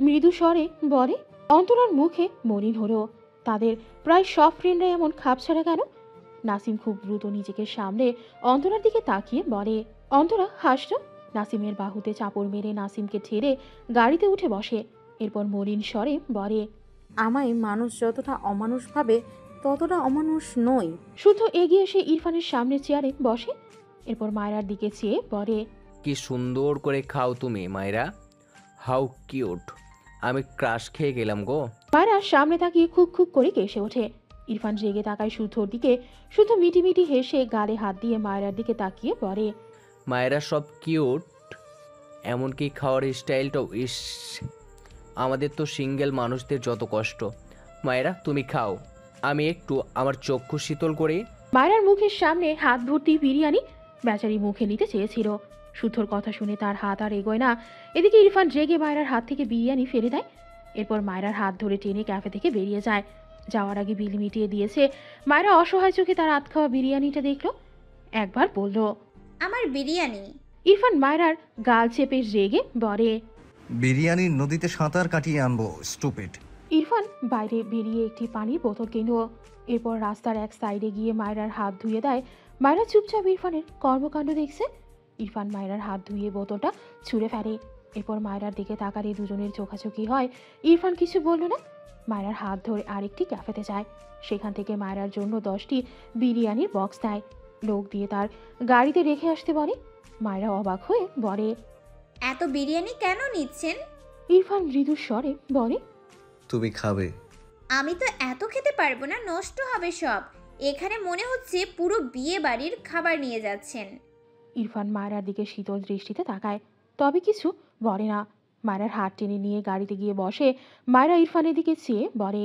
Speaker 1: মৃদু স্বরে বলে, অন্তরার মুখে মলিন হলো। তাদের প্রায় সব ফ্রেন্ডরা এমন খাপছাড়া কেন? নাসিম খুব দ্রুত নিজেকে সামলে অন্তরার দিকে তাকিয়ে বলে। অন্তরা হাসল। নাসিমের বাহুতে চাপড় মেরে নাসিমকে ঠেলে গাড়িতে উঠে বসে। এরপর মলিন স্বরে বলে,
Speaker 5: আমায় মানুষ যতটা অমানুষ ভাবে ততটা অমানুষ নই।
Speaker 1: শুদ্ধ এগিয়ে এসে ইরফানের সামনের চেয়ারে বসে। এরপর মায়রার দিকে চেয়ে বলে,
Speaker 6: কি সুন্দর করে খাও তুমি মায়েরা, হাউ কিউট। আমি ক্রাশ খেয়ে গেলাম গো।
Speaker 1: মায়রা সামনে তাকিয়ে খুব খুব করে কেসে ওঠে। ইরফান রেগে তাকায় শুদ্ধর দিকে। শুদ্ধ মিটি মিটি হেসে গালে হাত দিয়ে মায়রার দিকে তাকিয়ে বলে,
Speaker 6: মায়েরা সব কিউট, এমনকি খাওয়ার স্টাইলটাও। ইস, আমাদের তো সিঙ্গেল মানুষদের যত কষ্ট। মায়েরা তুমি খাও, আমি একটু আমার চক্ষু শীতল করি।
Speaker 1: মায়রার মুখের সামনে হাত ভর্তি বিরিয়ানি বেচারি মুখে নিতে চেয়েছিল। শুদ্ধর কথা শুনে তার হাত আর এগোয় না। এদিকে ইরফান রেগে মায়রার হাত থেকে বিরিয়ানি ফেলে দেয়। এরপর মায়রার হাত ধরে টেনে ক্যাফে থেকে বেরিয়ে যায়। যাওয়ার আগে বিল মিটিয়ে দিয়েছে। মায়রা অসহায় চোখে তার হাত খাওয়া বিরিয়ানিটা দেখলো। একবার বলল,
Speaker 3: আমার বিরিয়ানি।
Speaker 1: ইরফান মায়রার গাল চেপে রেগে বলে,
Speaker 2: বিরিয়ানির নদীতে সাঁতার কাটিয়ে আনবো, স্টুপিড।
Speaker 1: ইরফান বাইরে বেরিয়ে একটি পানির বোতল কিনল। এরপর রাস্তার এক সাইডে গিয়ে মায়রার হাত ধুয়ে দেয়। মায়রা চুপচাপ ইরফানের কর্মকাণ্ড দেখছে। ইরফান মায়রার হাত ধুয়ে বোতলটা ছুঁড়ে ফেলে। এরপর মায়রার দিকে তাকালে দুজনের চোখাচোখি হয়। ইরফান কিছু বলল না। মায়রার হাত ধরে আরেকটি ক্যাফেতে যায়। সেখান থেকে মায়রার জন্য 10টি বিরিয়ানির বক্স নেয়। লোক দিয়ে তার গাড়িতে রেখে আসতে বলে। মায়রা অবাক হয়ে বলে,
Speaker 3: এত বিরিয়ানি কেন নিচ্ছেন?
Speaker 1: ইরফান মৃদু স্বরে বলে,
Speaker 2: তুমি খাবে?
Speaker 3: আমি তো এত খেতে পারবো না, নষ্ট হবে সব। এখানে মনে হচ্ছে পুরো বিয়ে বাড়ির খাবার নিয়ে যাচ্ছেন।
Speaker 1: ইরফান মায়রার দিকে শীতল দৃষ্টিতে তাকায়, তবে কিছু বলে না। মায়রার হাত টেনে নিয়ে গাড়িতে গিয়ে বসে। মায়রা ইরফানের দিকে চেয়ে বলে,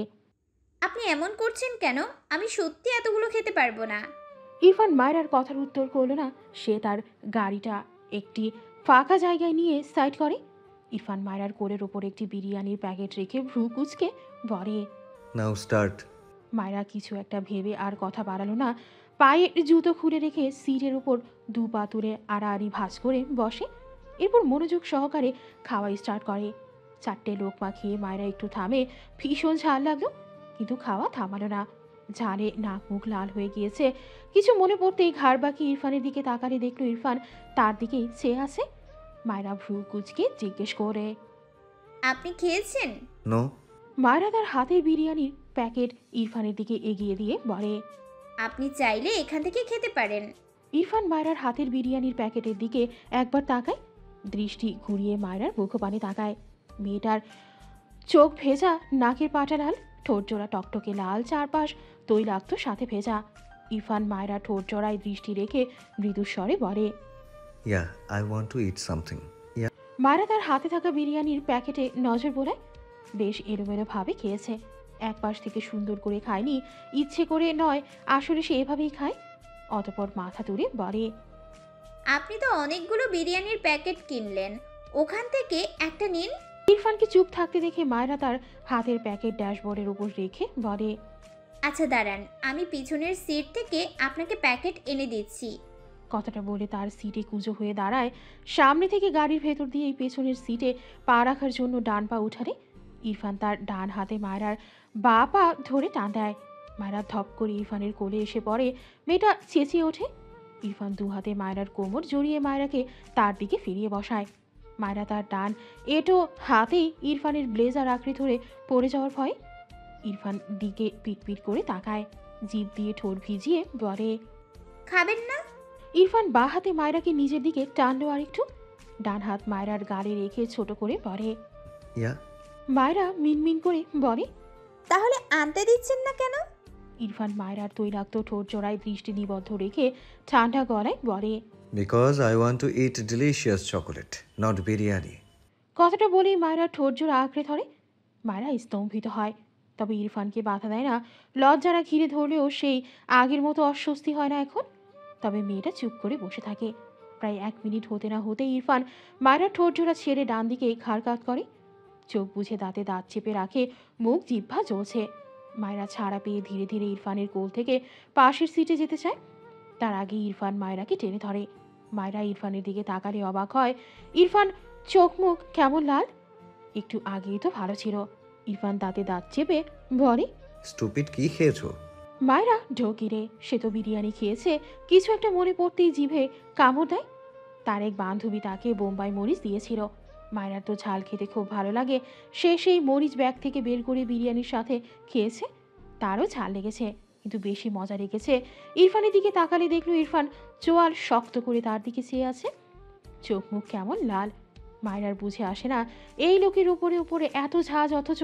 Speaker 3: আপনি এমন করছেন কেন? আমি সত্যি এতগুলো খেতে পারবো না।
Speaker 1: ইরফান মায়রার কথার উত্তর করল না। সে তার গাড়িটা একটি ফাঁকা জায়গায় নিয়ে সাইড করে। ইরফান মায়রার কোলের ওপর একটি বিরিয়ানির প্যাকেট রেখে ভ্রু কুচকে বলে,
Speaker 2: নাও স্টার্ট।
Speaker 1: মায়রা কিছু একটা ভেবে আর কথা বাড়ালো না। পায়ে জুতো খুলে রেখে সিটের উপর 2 পা তুলে আড়াআড়ি ভাঁজ করে বসে। এরপর মনোযোগ সহকারে খাওয়া স্টার্ট করে। 4টে লোকমা খেয়ে মায়রা একটু থামে। ভীষণ ঝাল লাগলো, কিন্তু খাওয়া থামালো না। ঝালে নাক মুখ লাল হয়ে গিয়েছে। কিছু মনে পড়তেই ঘাড় বাঁকিয়ে ইরফানের দিকে তাকালে দেখলো ইরফান তার দিকেই চেয়ে আছে। মায়রা ভ্রু কুচকে জিজ্ঞেস করে,
Speaker 3: আপনি খেয়েছেন?
Speaker 2: নো।
Speaker 1: মায়রা তার হাতের বিরিয়ানির প্যাকেট ইরফানের দিকে এগিয়ে দিয়ে বলে,
Speaker 3: আপনি চাইলে এখান থেকে খেতে পারেন।
Speaker 1: ইরফান মায়রার হাতের বিরিয়ানির প্যাকেটের দিকে একবার তাকায়। দৃষ্টি ঘুরিয়ে মায়রার মুখপানে তাকায়। মেয়েটার চোখ ভেজা, নাকের পাটা লাল, ঠোঁট জোড়া টকটকে লাল, চারপাশ তৈলাক্ত সাথে ভেজা। ইরফান মায়রা ঠোঁট জোড়ায় দৃষ্টি রেখে মৃদুস্বরে বলে,
Speaker 2: yeah, I want to eat something.
Speaker 1: Myra তার হাতে থাকা বিরিয়ানির প্যাকেটে নজর বোলায়। বেশ এলোমেলো ভাবে খেয়েছে। এক পাশ থেকে সুন্দর করে খায়নি, ইচ্ছে করে নয়, আসলে সে এভাবেই খায়। অতপর মাথা তুলে বলে,
Speaker 3: আপনি তো অনেকগুলো বিরিয়ানির প্যাকেট কিনলেন, ওখান থেকে একটা নিন।
Speaker 1: ইরফানকে চুপ থাকতে দেখে মায়রা তার হাতের প্যাকেট ড্যাশবোর্ডের উপর রেখে বলে,
Speaker 3: আচ্ছা দাঁড়ান, আমি পিছনের সিট থেকে আপনাকে প্যাকেট এনে দিচ্ছি।
Speaker 1: কথাটা বলে তার সিটে কুঁজো হয়ে দাঁড়ায়। সামনে থেকে গাড়ির ভেতর দিয়ে এই পেছনের সিটে পা রাখার জন্য ডান পা উঠালে। ইরফান তার ডান হাতে মায়রার বা পা ধরে টান দেয়। মায়রা ধপ করে ইরফানের কোলে এসে পড়ে। মেয়েটা চেঁচিয়ে ওঠে। ইরফান 2 হাতে মায়রার কোমর জড়িয়ে মায়রাকে তার দিকে ফিরিয়ে বসায়। মায়রা তার ডান এটো হাতেই ইরফানের ব্লেজার আঁকড়ে ধরে পড়ে যাওয়ার ভয়। ইরফান দিকে পিটপিট করে তাকায়, জিভ দিয়ে ঠোঁট ভিজিয়ে বলে,
Speaker 3: খাবেন না?
Speaker 1: ইরফান বাঁ হাতে মায়রাকে নিজের দিকে টানলো আরেকটু। ডান হাত মায়রার গালে রেখে ছোট করে বলে,
Speaker 2: ইয়া।
Speaker 1: মায়রা মিনমিন করে বলে,
Speaker 3: তাহলে আনতে দিচ্ছেন না কেন?
Speaker 1: ইরফান মায়রার তৈলাক্ত ঠোঁট জোড়ায় দৃষ্টি নিবদ্ধ রেখে ঠান্ডা গলায় বলে,
Speaker 2: because I want to it delicious chocolate, not biryani.
Speaker 1: কথাটা বলেই মায়রা ঠোঁট জোড়া আঁকড়ে ধরে। মায়রা স্তম্ভিত হয়, তবে ইরফানকে বাধা দেয় না। লজ্জারা ঘিরে ধরলেও সেই আগের মতো অস্বস্তি হয় না এখন। তবে মেয়েটা চুপ করে বসে থাকে। প্রায় 1 মিনিট হতে না হতেই ইরফান মায়রার ঠোঁট জোড়া ছেড়ে ডান দিকে ঘাড় কাত করে। চোখ বুঝে দাঁতে দাঁত চেপে রাখে, মুখ জিহ্বা জ্বলছে। মায়রা ছাড়া পেয়ে ধীরে ধীরে ইরফানের কোল থেকে পাশের সিটে যেতে চায়। তার আগে ইরফান মায়রাকে টেনে ধরে। মায়রা ইরফানের দিকে তাকালে অবাক হয়। ইরফান চোখ মুখ কেমন লাল। একটু আগেই তো ভালো ছিল। ইরফান দাঁতে দাঁত চেপে বলে,
Speaker 2: স্টুপিড, কি খেয়েছো?
Speaker 1: মায়রা ঢোকিরে, সে তো বিরিয়ানি খেয়েছে। কিছু একটা মনে পড়তেই জিভে কামড় দেয়। তার এক বান্ধবী তাকে বোম্বাই মরিচ দিয়েছিল। মায়রার তো ঝাল খেতে খুব ভালো লাগে। সে সেই মরিচ ব্যাগ থেকে বের করে বিরিয়ানির সাথে খেয়েছে। তারও ঝাল লেগেছে, কিন্তু বেশি মজা লেগেছে। ইরফানের দিকে তাকালে দেখলো ইরফান চোয়াল শক্ত করে তার দিকে চেয়ে আছে। চোখ মুখ কেমন লাল। মায়রার বুঝে আসে না, এই লোকের উপরে উপরে এত ঝাঁজ, অথচ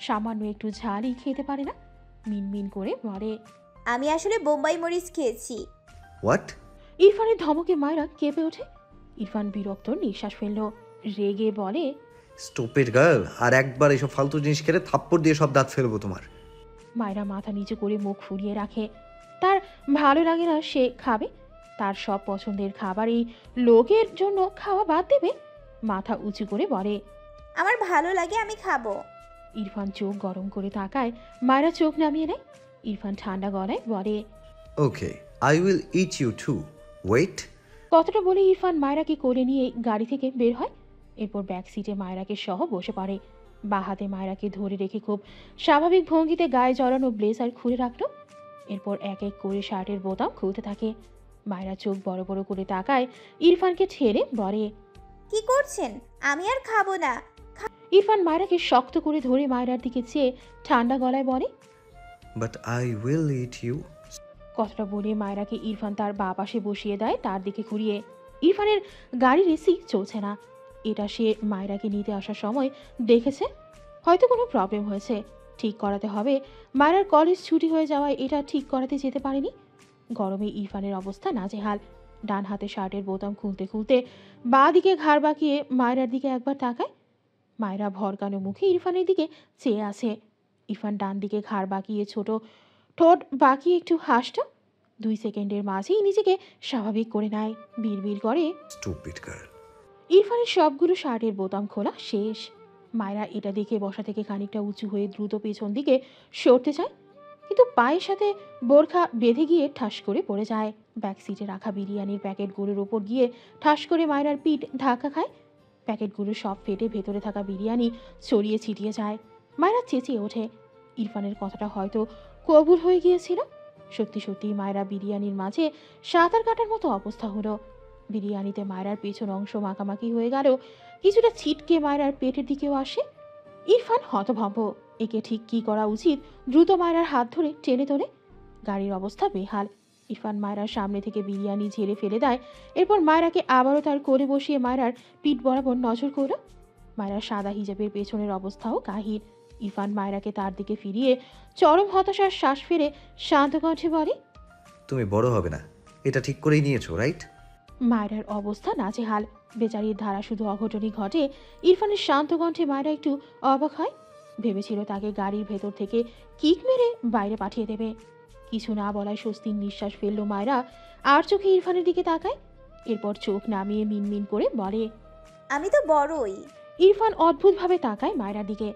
Speaker 1: সামান্য একটু ঝালই খেতে পারে না। মিনমিন করে বলে,
Speaker 3: আমি আসলে বোম্বাই মরিচ খেয়েছি।
Speaker 2: হোয়াট?
Speaker 1: ইরফানের ধমকে মায়রা কেঁপে ওঠে। ইরফান বিরক্ত নিঃশ্বাস ফেলল, রেগে বলে,
Speaker 2: স্টুপিড গার্ল, আর একবার এসব ফালতু জিনিস খেলে থাপ্পড় দিয়ে সব দাঁত ফেলবো তোমার।
Speaker 1: মায়রা মাথা নিচু করে মুখ ফুরিয়ে রাখে। তার ভালো লাগে না সে খাবে। তার সব পছন্দের খাবার এই লোকের জন্য খাওয়া বাদ দেবে? মাথা উঁচু করে বলে,
Speaker 3: আমার ভালো লাগে, আমি খাবো।
Speaker 1: ইরফান চোখ গরম করে তাকায়। মায়রা চোখ নামিয়ে নেয়। ইরফান ঠান্ডা গলায় বলে,
Speaker 2: okay, I will eat you too, wait.
Speaker 1: কথাটা বলে ইরফান মায়রাকে কোলে নিয়ে গাড়ি থেকে বের হয়। এরপর ব্যাক সিটে মায়রাকে সহ বসে পড়ে। বাঁ হাতে মায়রাকে ধরে রেখে খুব স্বাভাবিক ভঙ্গিতে গায়ে জড়ানো ব্লেজার খুলে রাখলো। এরপর এক এক করে শার্টের বোতাম খুলতে থাকে। মায়েরা চোখ বড় বড় করে তাকায় ইরফানকে ছেড়ে বলে।
Speaker 3: কি করছেন? আমি আর খাবো না।
Speaker 1: ইরফান মায়েরাকে শক্ত করে ধরে মায়েরার দিকে চেয়ে ঠান্ডা গলায় বলে।
Speaker 2: But I will eat you.
Speaker 1: কথাটা বলে মায়েরাকে ইরফান তার বা পাশে বসিয়ে দেয়, তার দিকে ঘুরিয়ে। ইরফানের গাড়ির এসি চলছে না। এটা সে মায়েরাকে নিতে আসার সময় দেখেছে। হয়তো কোনো প্রবলেম হয়েছে, ঠিক করাতে হবে। মায়েরার কলেজ ছুটি হয়ে যাওয়ায় এটা ঠিক করাতে যেতে পারেনি। গরমে ইরফানের অবস্থা নাজেহাল। ডান হাতে শার্টের বোতাম খুলতে খুলতে বাঁ দিকে ঘাড় বাঁকিয়ে মায়েরার দিকে একবার তাকায়। মায়েরা ভরকানো মুখে ইরফানের দিকে চেয়ে আছে। ইরফান ডান দিকে ঘাড় বাঁকিয়ে ছোট ঠোঁট বাঁকিয়ে একটু হাসত। 2 সেকেন্ডের মাঝেই নিজেকে স্বাভাবিক করে নেয়। বিড়বিড় করে,
Speaker 2: স্টুপিড গার্ল।
Speaker 1: ইরফানের সবগুলো শার্টের বোতাম খোলা শেষ। মায়েরা এটা দেখে বসা থেকে খানিকটা উঁচু হয়ে দ্রুত পেছন দিকে সরতে চায়, কিন্তু পায়ের সাথে বোরখা বেঁধে গিয়ে ঠাস করে পড়ে যায়। ব্যাক সিটে রাখা বিরিয়ানির প্যাকেটগুলোর ওপর গিয়ে ঠাস করে মায়েরার পিঠ ধাক্কা খায়। প্যাকেটগুলো সব ফেটে ভেতরে থাকা বিরিয়ানি ছড়িয়ে ছিটিয়ে যায়। মায়েরা চেঁচিয়ে ওঠে। ইরফানের কথাটা হয়তো কবুল হয়ে গিয়েছিল। সত্যি সত্যি মায়েরা বিরিয়ানির মাঝে সাঁতার কাটার মতো অবস্থা হলো। বিরিয়ানিতে মায়েরার পেছন অংশ মাখামাখি হয়ে গেল, কিছুটা ছিটকে মায়েরার পেটের দিকেও আসে। ইরফান হতভম্ব। একে ঠিক কী করা উচিত দ্রুত মায়েরার হাত ধরে টেনে তোলে। গাড়ির অবস্থা বেহাল। ইরফান মায়েরার সামনে থেকে বিরিয়ানি ঝেড়ে ফেলে দেয়। এরপর মায়েরাকে আবারও তার কোলে বসিয়ে মায়েরার পিঠ বরাবর নজর করল। মায়েরার সাদা হিজাবের পেছনের অবস্থাও কাহিল। ইরফান মায়েরাকে তার দিকে ফিরিয়ে চরম হতাশার শ্বাস ফেলে শান্ত কণ্ঠে বলে,
Speaker 2: তুমি বড় হবে না, এটা ঠিক করেই নিয়েছো, রাইট?
Speaker 1: মায়েরার অবস্থা নাজেহাল। বেচারির ধারা শুধু অঘটনই ঘটে। ইরফানের শান্ত কণ্ঠে মায়েরা একটু অবাক হয়। ভেবেছিল তাকে গাড়ির ভেতর থেকে কিক মেরে বাইরে পাঠিয়ে দেবে। কিছু না বলায় স্বস্তির নিঃশ্বাস ফেলল মায়েরা। আর চোখে ইরফানের দিকে তাকায়। এরপর চোখ নামিয়ে মিনমিন করে বলে,
Speaker 3: আমি তো বড়ই।
Speaker 1: ইরফান অদ্ভুতভাবে তাকায় মায়েরার দিকে,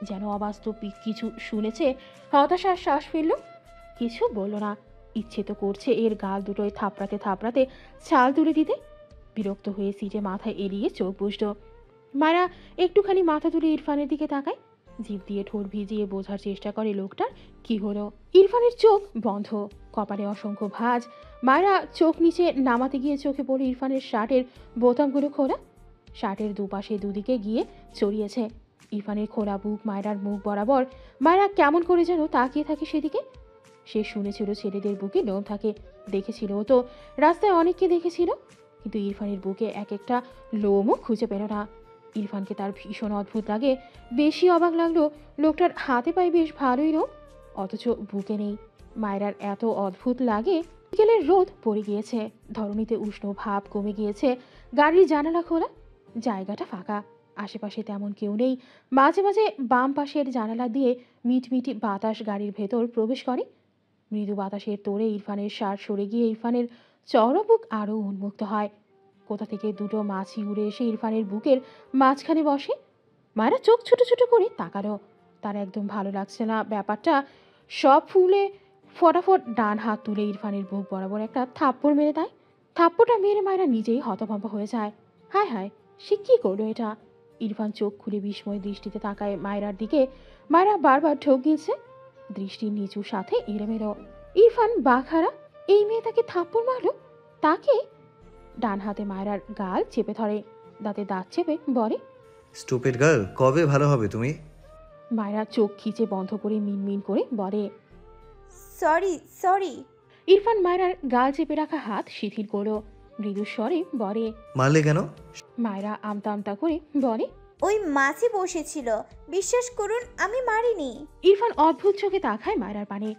Speaker 1: যেন অবাস্তব কিছু শুনেছে। হতাশার শ্বাস ফেলল, কিছু বলল না। ইচ্ছে তো করছে এর গাল দুটোয় থাপড়াতে থাপড়াতে ছাল তুলে দিতে। বিরক্ত হয়ে সিটে মাথা এড়িয়ে চোখ বুঝল। মায়েরা একটুখানি মাথা তুলে ইরফানের দিকে তাকায়। জিভ দিয়ে ঠোঁট ভিজিয়ে বোঝার চেষ্টা করে লোকটার কি হলো। ইরফানের চোখ বন্ধ, কপালে অসংখ্য ভাঁজ। মায়েরা চোখ নিচে নামাতে গিয়ে চোখে পড়ে ইরফানের শার্টের বোতামগুলো খোলা। শার্টের দুপাশে দুদিকে গিয়ে চড়িয়েছে। ইরফানের খোলা বুক মায়েরার মুখ বরাবর। মায়েরা কেমন করে যেন তাকিয়ে থাকে সেদিকে। সে শুনেছিল ছেলেদের বুকে লোম থাকে, দেখেছিল তো রাস্তায় অনেককে দেখেছিল, কিন্তু ইরফানের বুকে এক একটা লোমও খুঁজে পেল না। ইরফানকে তার ভীষণ অদ্ভুত লাগে। বেশি অবাক লাগলো লোকটার হাতে পায়ে বেশ ভালোই লোম, অথচ বুকে নেই। মায়েরার এত অদ্ভুত লাগে। বিকেলের রোদ পড়ে গিয়েছে, ধরণীতে উষ্ণ ভাব কমে গিয়েছে। গাড়ির জানালা খোলা, জায়গাটা ফাঁকা, আশেপাশে তেমন কেউ নেই। মাঝে মাঝে বাম পাশের জানালা দিয়ে মিটমিটি বাতাস গাড়ির ভেতর প্রবেশ করে। মৃদু বাতাসের তোড়ে ইরফানের শার্ট সরে গিয়ে ইরফানের চওড়া বুক আরও উন্মুক্ত হয়। কোথা থেকে দুটো মাছি উড়ে এসে ইরফানের বুকের মাঝখানে বসে। মায়েরা চোখ ছোট ছোট করে তাকালো। তার একদম ভালো লাগছে না ব্যাপারটা। সব ফুলে ফটাফট ডান হাত তুলে ইরফানের বুক বরাবর একটা থাপ্পড় মেরে দেয়। থাপ্পড়টা মেরে মায়েরা নিজেই হতভম্ব হয়ে যায়। হায় হায়, সে কী করলো এটা? ইরফান চোখ খুলে বিস্ময় দৃষ্টিতে তাকায় মায়েরার দিকে। মায়েরা বারবার ঢোক গিলছে, দৃষ্টির নিচুর সাথে এলোমেলো। ইরফান বাঘারা, এই মেয়ে তাকে থাপ্পড় মারলো, তাকে? ডান হাতে মায়েরার গাল চেপে ধরে, দাঁতে দাঁত চেপে বলে,
Speaker 2: স্টুপিড গার্ল, কবে ভালো হবে তুমি?
Speaker 1: মায়েরা চোখ খিচে বন্ধ করে মিনমিন করে বলে,
Speaker 3: সরি সরি।
Speaker 1: ইরফান মায়েরার গাল চেপে রাখা হাত শিথিল করলো, মৃদু স্বরে বলে।
Speaker 2: মারলে কেন?
Speaker 1: মায়েরা আমতা আমতা করে বলে,
Speaker 3: ওই মাছি বসেছিল, বিশ্বাস করুন আমি মারিনি।
Speaker 1: ইরফান অদ্ভুত চোখে তাকায় মায়েরার পানে।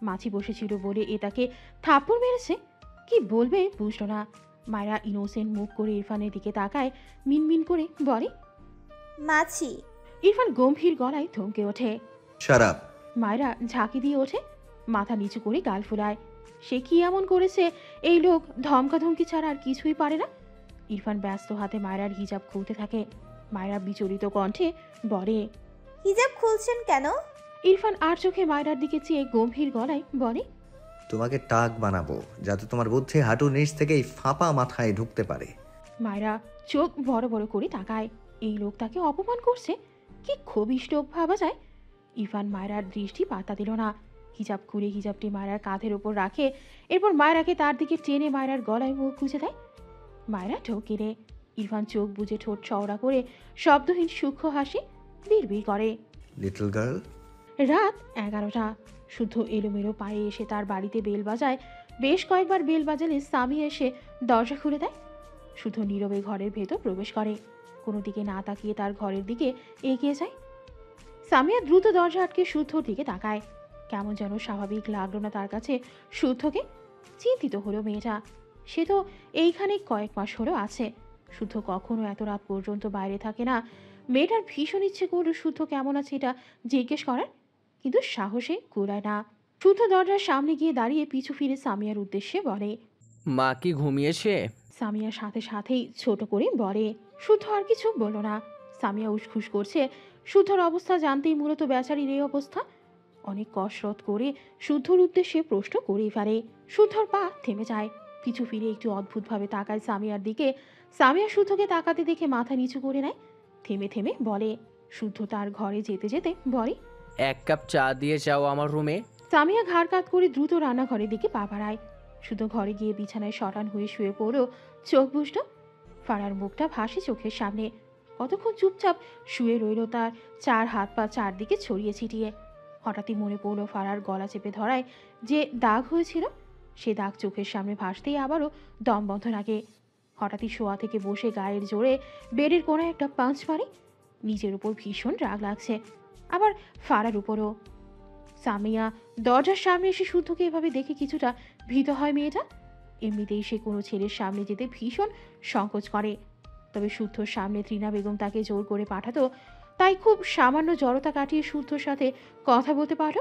Speaker 1: মাছি বসেছিল বলে এ তাকে থাপ্পড় মেরেছে, কি বলবে বুঝলো না। মায়েরা ইনোসেন্ট মুখ করে ইরফানের দিকে তাকায়, মিনমিন করে বলে,
Speaker 3: মাছি।
Speaker 1: ইরফান গম্ভীর গলায় থমকে ওঠে।
Speaker 2: Shut up.
Speaker 1: মায়েরা ঝাঁকি দিয়ে ওঠে, মাথা নিচু করে গাল ফুলায়। সে কি এমন করেছে এই লোক ধমকাধমকি ছাড়া আর কিছুই পারে না। ইরফান ব্যস্ত হাতে মায়েরার হিজাব খুলতে থাকে। মায়েরা বিচলিত কণ্ঠে বলে,
Speaker 3: হিজাব খুলছেন কেন?
Speaker 1: ইরফান আর চোখে মায়েরার দিকে চেয়ে গম্ভীর গলায় বলে,
Speaker 2: তোমাকে টাক বানাবো যাতে তোমার বুদ্ধি হাঁটুর নিচ থেকে এই ফাঁপা মাথায় ঢুকতে পারে।
Speaker 1: মায়েরা চোখ বড় বড় করে তাকায়। এই লোক তাকে অপমান করছে, কি খবিশ লোক ভাবা যায়। ইরফান মায়েরার দৃষ্টি পাত্তা দিল না। হিজাব খুলে হিজাবটি মায়রার কাঁধের ওপর রাখে। এরপর মায়রাকে তার দিকে টেনে মায়রার গলায় মুখ গুজে দেয়। মায়রা ঠোকে রে। ইরফান চোখ বুজে ঠোঁট চওড়া করে শব্দহীন সূক্ষ্ম হাসি বিড়বিড় করে।
Speaker 2: Little girl.
Speaker 1: রাত 11টা। শুদ্ধ এলোমেলো পায়ে এসে তার বাড়িতে বেল বাজায়। বেশ কয়েকবার বেল বাজালে সামিয়া এসে দরজা খুলে দেয়। শুদ্ধ নীরবে ঘরের ভেতর প্রবেশ করে। কোনো দিকে না তাকিয়ে তার ঘরের দিকে এগিয়ে যায়। সামিয়া দ্রুত দরজা আটকে শুদ্ধর দিকে তাকায়। কেমন যেন স্বাভাবিক লাগলো না তার কাছে শুদ্ধকে। চিন্তিত হলো মেয়েটা। সে তো এইখানে কয়েক মাস হলো আছে। শুদ্ধ কখনো এত রাত পর্যন্ত বাইরে থাকে না। মেয়েটার ভীষণ ইচ্ছে করলো শুদ্ধ কেমন আছে এটা জিজ্ঞেস করার, কিন্তু সাহসে কুলায় না। শুদ্ধ দরজার সামনে গিয়ে দাঁড়িয়ে পিছু ফিরে সামিয়ার উদ্দেশ্যে বলে।
Speaker 6: মা কি ঘুমিয়েছে?
Speaker 1: সামিয়ার সাথে সাথেই ছোট করে বলে। শুদ্ধ আর কিছু বলল না। সামিয়া উসখুস করছে। শুদ্ধর অবস্থা জানতেই মূলত বেচারির এই অবস্থা। অনেক কসরত করে শুদ্ধর উদ্দেশ্যে প্রশ্ন করেই ফেলে। শুদ্ধর পা থেমে যায়। পিছু ফিরে একটু অদ্ভুতভাবে তাকায় সামিয়ার দিকে। সামিয়া শুদ্ধকে তাকাতে দেখে মাথা নিচু করে নেয়। থেমে থেমে বলে। শুদ্ধ তার ঘরে যেতে যেতে বলে,
Speaker 6: 1 কাপ চা দিয়ে যাও আমার রুমে।
Speaker 1: সামিয়া ঘাড় কাত করে দ্রুত রান্নাঘরের দিকে পা বাড়ায়। শুধু ঘরে গিয়ে বিছানায় শটান হয়ে শুয়ে পড়ো, চোখ বুঝল। ফারার মুখটা ভাসে চোখের সামনে। কতক্ষণ চুপচাপ শুয়ে রইল তার 4 হাত পা চারদিকে ছড়িয়ে ছিটিয়ে। হঠাৎই মনে পড়ল ফারার গলা চেপে ধরায় যে দাগ হয়েছিল। সে দাগ চোখের সামনে ভাসতেই আবারও দম বন্ধ লাগে। হঠাৎই শোয়া থেকে বসে গায়ের জোরে বেডের কোনায় একটা পাঁচ মারে। নিজের উপর ভীষণ রাগ লাগছে, আবার ফারার উপরও। সামিয়া দরজার সামনে এসে শুদ্ধকে এভাবে দেখে কিছুটা ভীত হয় মেয়েটা। এমনিতেই সে কোনো ছেলের সামনে যেতে ভীষণ সংকোচ করে। তবে শুদ্ধর সামনে ত্রিনা বেগম তাকে জোর করে পাঠাতো, তাই খুব সামান্য জড়তা কাটিয়ে শুদ্ধর সাথে কথা বলতে পারল।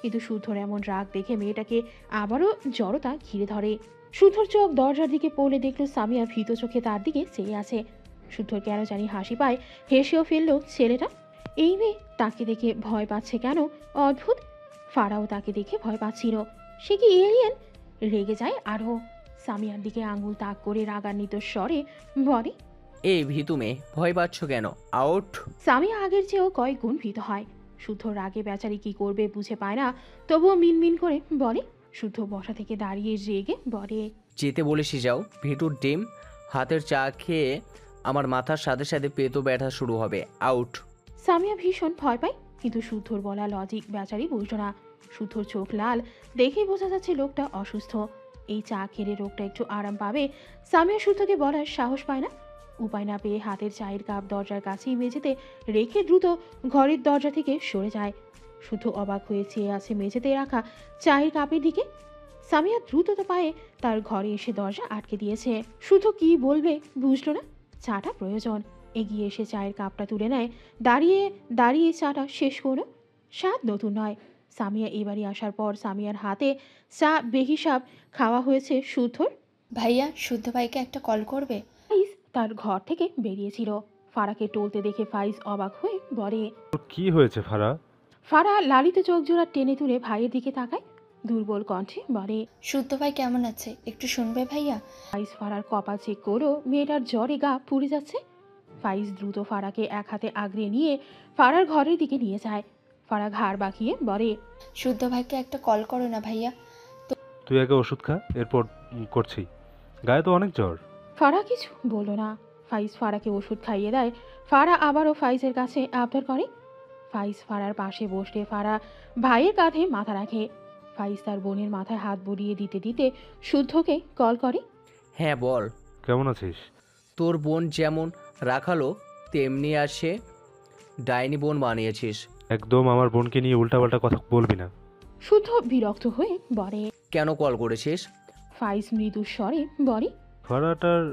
Speaker 1: কিন্তু শুদ্ধর এমন রাগ দেখে মেয়েটাকে আবারও জড়তা ঘিরে ধরে। শুদ্ধর চোখ দরজার দিকে পড়লে দেখল সামিয়া ভীত চোখে তার দিকে চেয়ে আছে। শুদ্ধর কেন জানি হাসি পায়, হেসেও ফেলল ছেলেটা। এই মেয়ে তাকে দেখে ভয় পাচ্ছে কেন অদ্ভুত। ফারাও তাকে দেখে ভয় পাচ্ছিল। সে কি এলিয়েন? রেগে যায় আরও। সামিয়ার দিকে আঙুল তাক করে রাগান্বিত স্বরে বলে,
Speaker 6: এই ভীতু মেয়ে, ভয় পাচ্ছ কেন? আউট।
Speaker 1: সামিয়া আগের চেয়েও কয়েক গুণ ভীত হয়। শুদ্ধ রাগে বেচারি কি করবে বুঝে পায় না, তবুও মিনমিন করে বলে। শুদ্ধ বসা থেকে দাঁড়িয়ে রেগে বলে,
Speaker 6: যেতে বলেছি যাও। ভীতুর ডিম। হাতের চা খেয়ে আমার মাথার সাথে সাথে পেটও ব্যথা শুরু হবে। আউট।
Speaker 1: সামিয়া ভীষণ ভয় পায়, কিন্তু শুদ্ধর বলা লজিক বেচারি বুঝল না। শুদ্ধর চোখ লাল, দেখেই বোঝা যাচ্ছে লোকটা অসুস্থ। এই চা খেলে রোগটা একটু আরাম পাবে। সামিয়া শুদ্ধকে বলার সাহস পায় না। উপায় না পেয়ে হাতের চায়ের কাপ দরজার কাছেই মেঝেতে রেখে দ্রুত ঘরের দরজা থেকে সরে যায়। শুদ্ধ অবাক হয়ে চেয়ে আছে মেঝেতে রাখা চায়ের কাপের দিকে। সামিয়া দ্রুতত পায়ে তার ঘরে এসে দরজা আটকে দিয়েছে। শুদ্ধ কি বলবে বুঝলো না। চাটা প্রয়োজন। এগিয়ে এসে চায়ের কাপটা তুলে নেয়। দাঁড়িয়ে দাঁড়িয়ে চাটা শেষ করলো। স্বাদ নতুন নয়। সামিয়া এবারই আসার পর সামিয়ার হাতে চা বেহিসাব খাওয়া হয়েছে শুদ্ধর।
Speaker 7: ভাইয়া শুদ্ধ ভাইকে একটা কল করবে?
Speaker 1: ফাইজ তার ঘর থেকে বেরিয়েছিল। ফারাকে টলতে দেখে ফাইজ অবাক হয়ে বলে।
Speaker 8: তোর কি হয়েছে ফারা?
Speaker 1: ফারা লালিত চোখ জোড়া টেনে তুলে ভাইয়ের দিকে তাকায়। দুর্বল কণ্ঠে বলে,
Speaker 7: শুদ্ধ ভাই কেমন আছে একটু শুনবে ভাইয়া?
Speaker 1: ফাইজ ফারার কপাল চেক করো, মেয়েটার জ্বরে গা পুড়ে যাচ্ছে। ফাইজ দ্রুত ফারাকে এক হাতে আগড়িয়ে নিয়ে ফারার ঘরের দিকে নিয়ে যায়। ফারা ঘাড় বাঁকিয়ে বলে,
Speaker 7: শুদ্ধ ভাইকে একটা কল করো না ভাইয়া।
Speaker 8: তুই আগে ওষুধ খা, এরপর করছি। গায়ে তো অনেক জ্বর।
Speaker 1: ফারা কিছু বলল না। ফাইজ ফারাকে ওষুধ খাইয়ে দেয়। ফারা আবারও ফাইজের কাছে আবদার করে। ফাইজ ফারার পাশে বসলে ফারা ভাইয়ের কাঁধে মাথা রাখে। ফাইজ তার বোনের মাথায় হাত বুলিয়ে দিতে দিতে শুদ্ধকে কল করে।
Speaker 6: হ্যাঁ বল।
Speaker 8: কেমন আছিস?
Speaker 6: তোর বোন যেমন রাখালো তেমনি আসে ডাইনি বোন বানিয়েছিস।
Speaker 8: একদম আমার বোনকে নিয়ে উল্টাপাল্টা কথা বলবি না।
Speaker 1: শুদ্ধ বিরক্ত হয়ে বলে।
Speaker 6: কেন কল করেছিস?
Speaker 1: ফাইজ মৃদু স্বরে বলে।
Speaker 8: ফারাটার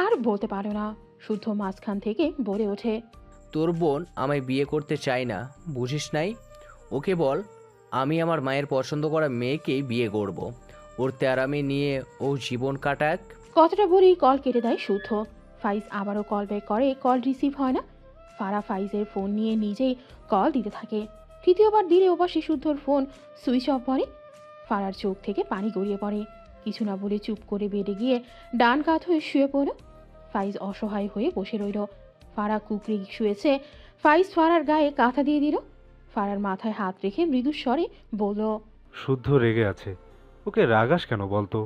Speaker 1: আর বলতে পারো না। শুদ্ধ মাঝখান থেকে বলে ওঠে,
Speaker 6: তোর বোন আমায় বিয়ে করতে চায় না, বুঝিস নাই? ওকে বল আমি আমার মায়ের পছন্দ করা মেয়েকেই বিয়ে করব। ওর তেরামি নিয়ে ও জীবন কাটাক।
Speaker 1: কথাটা বলেই কল কেটে দেয় শুদ্ধ। ফাইজ আবারও কল ব্যাক করে, কল রিসিভ হয় না। ফারা ফাইজের ফোন নিয়ে নিজেই কল দিতে থাকে। তৃতীয়বার দিলে ওপাশে শুদ্ধর ফোন সুইচ অফ করে। ফারার চোখ থেকে পানি গড়িয়ে পড়ে। কিছু না বলে চুপ করে বেডে গিয়ে ডান কাত হয়ে শুয়ে পড়ল। ফাইজ অসহায় হয়ে বসে রইল। ফারা কুকরি শুয়েছে। ফাইজ ফারার গায়ে কাঁথা দিয়ে দিল। ফারার মাথায় হাত রেখে মৃদু স্বরে বলল,
Speaker 8: শুদ্ধ রেগে আছে। ওকে রাগাস কেন বলতো?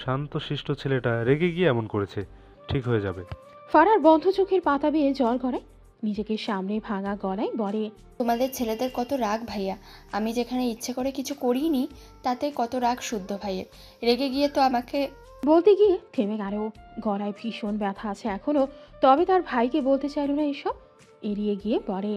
Speaker 8: শান্ত শিষ্ট ছেলেটা রেগে গিয়ে এমন করেছে। ঠিক হয়ে যাবে।
Speaker 1: ফারার বন্ধ চোখের পাতা বেয়ে জল গড়ায়, নিজেকে সামনে ভাঙা গলায় বলে,
Speaker 7: তোমাদের ছেলেদের কত রাগ ভাইয়া, আমি যেখানে ইচ্ছে করে কিছু করিনি তাতে কত রাগ শুদ্ধ ভাইয়ের। রেগে গিয়ে তো আমাকে
Speaker 1: বলতে গিয়ে থেমে গেল। গলায় ভীষণ ব্যথা আছে এখনো, তবে তার ভাইকে বলতে চাইল না এসব। এড়িয়ে গিয়ে বলে,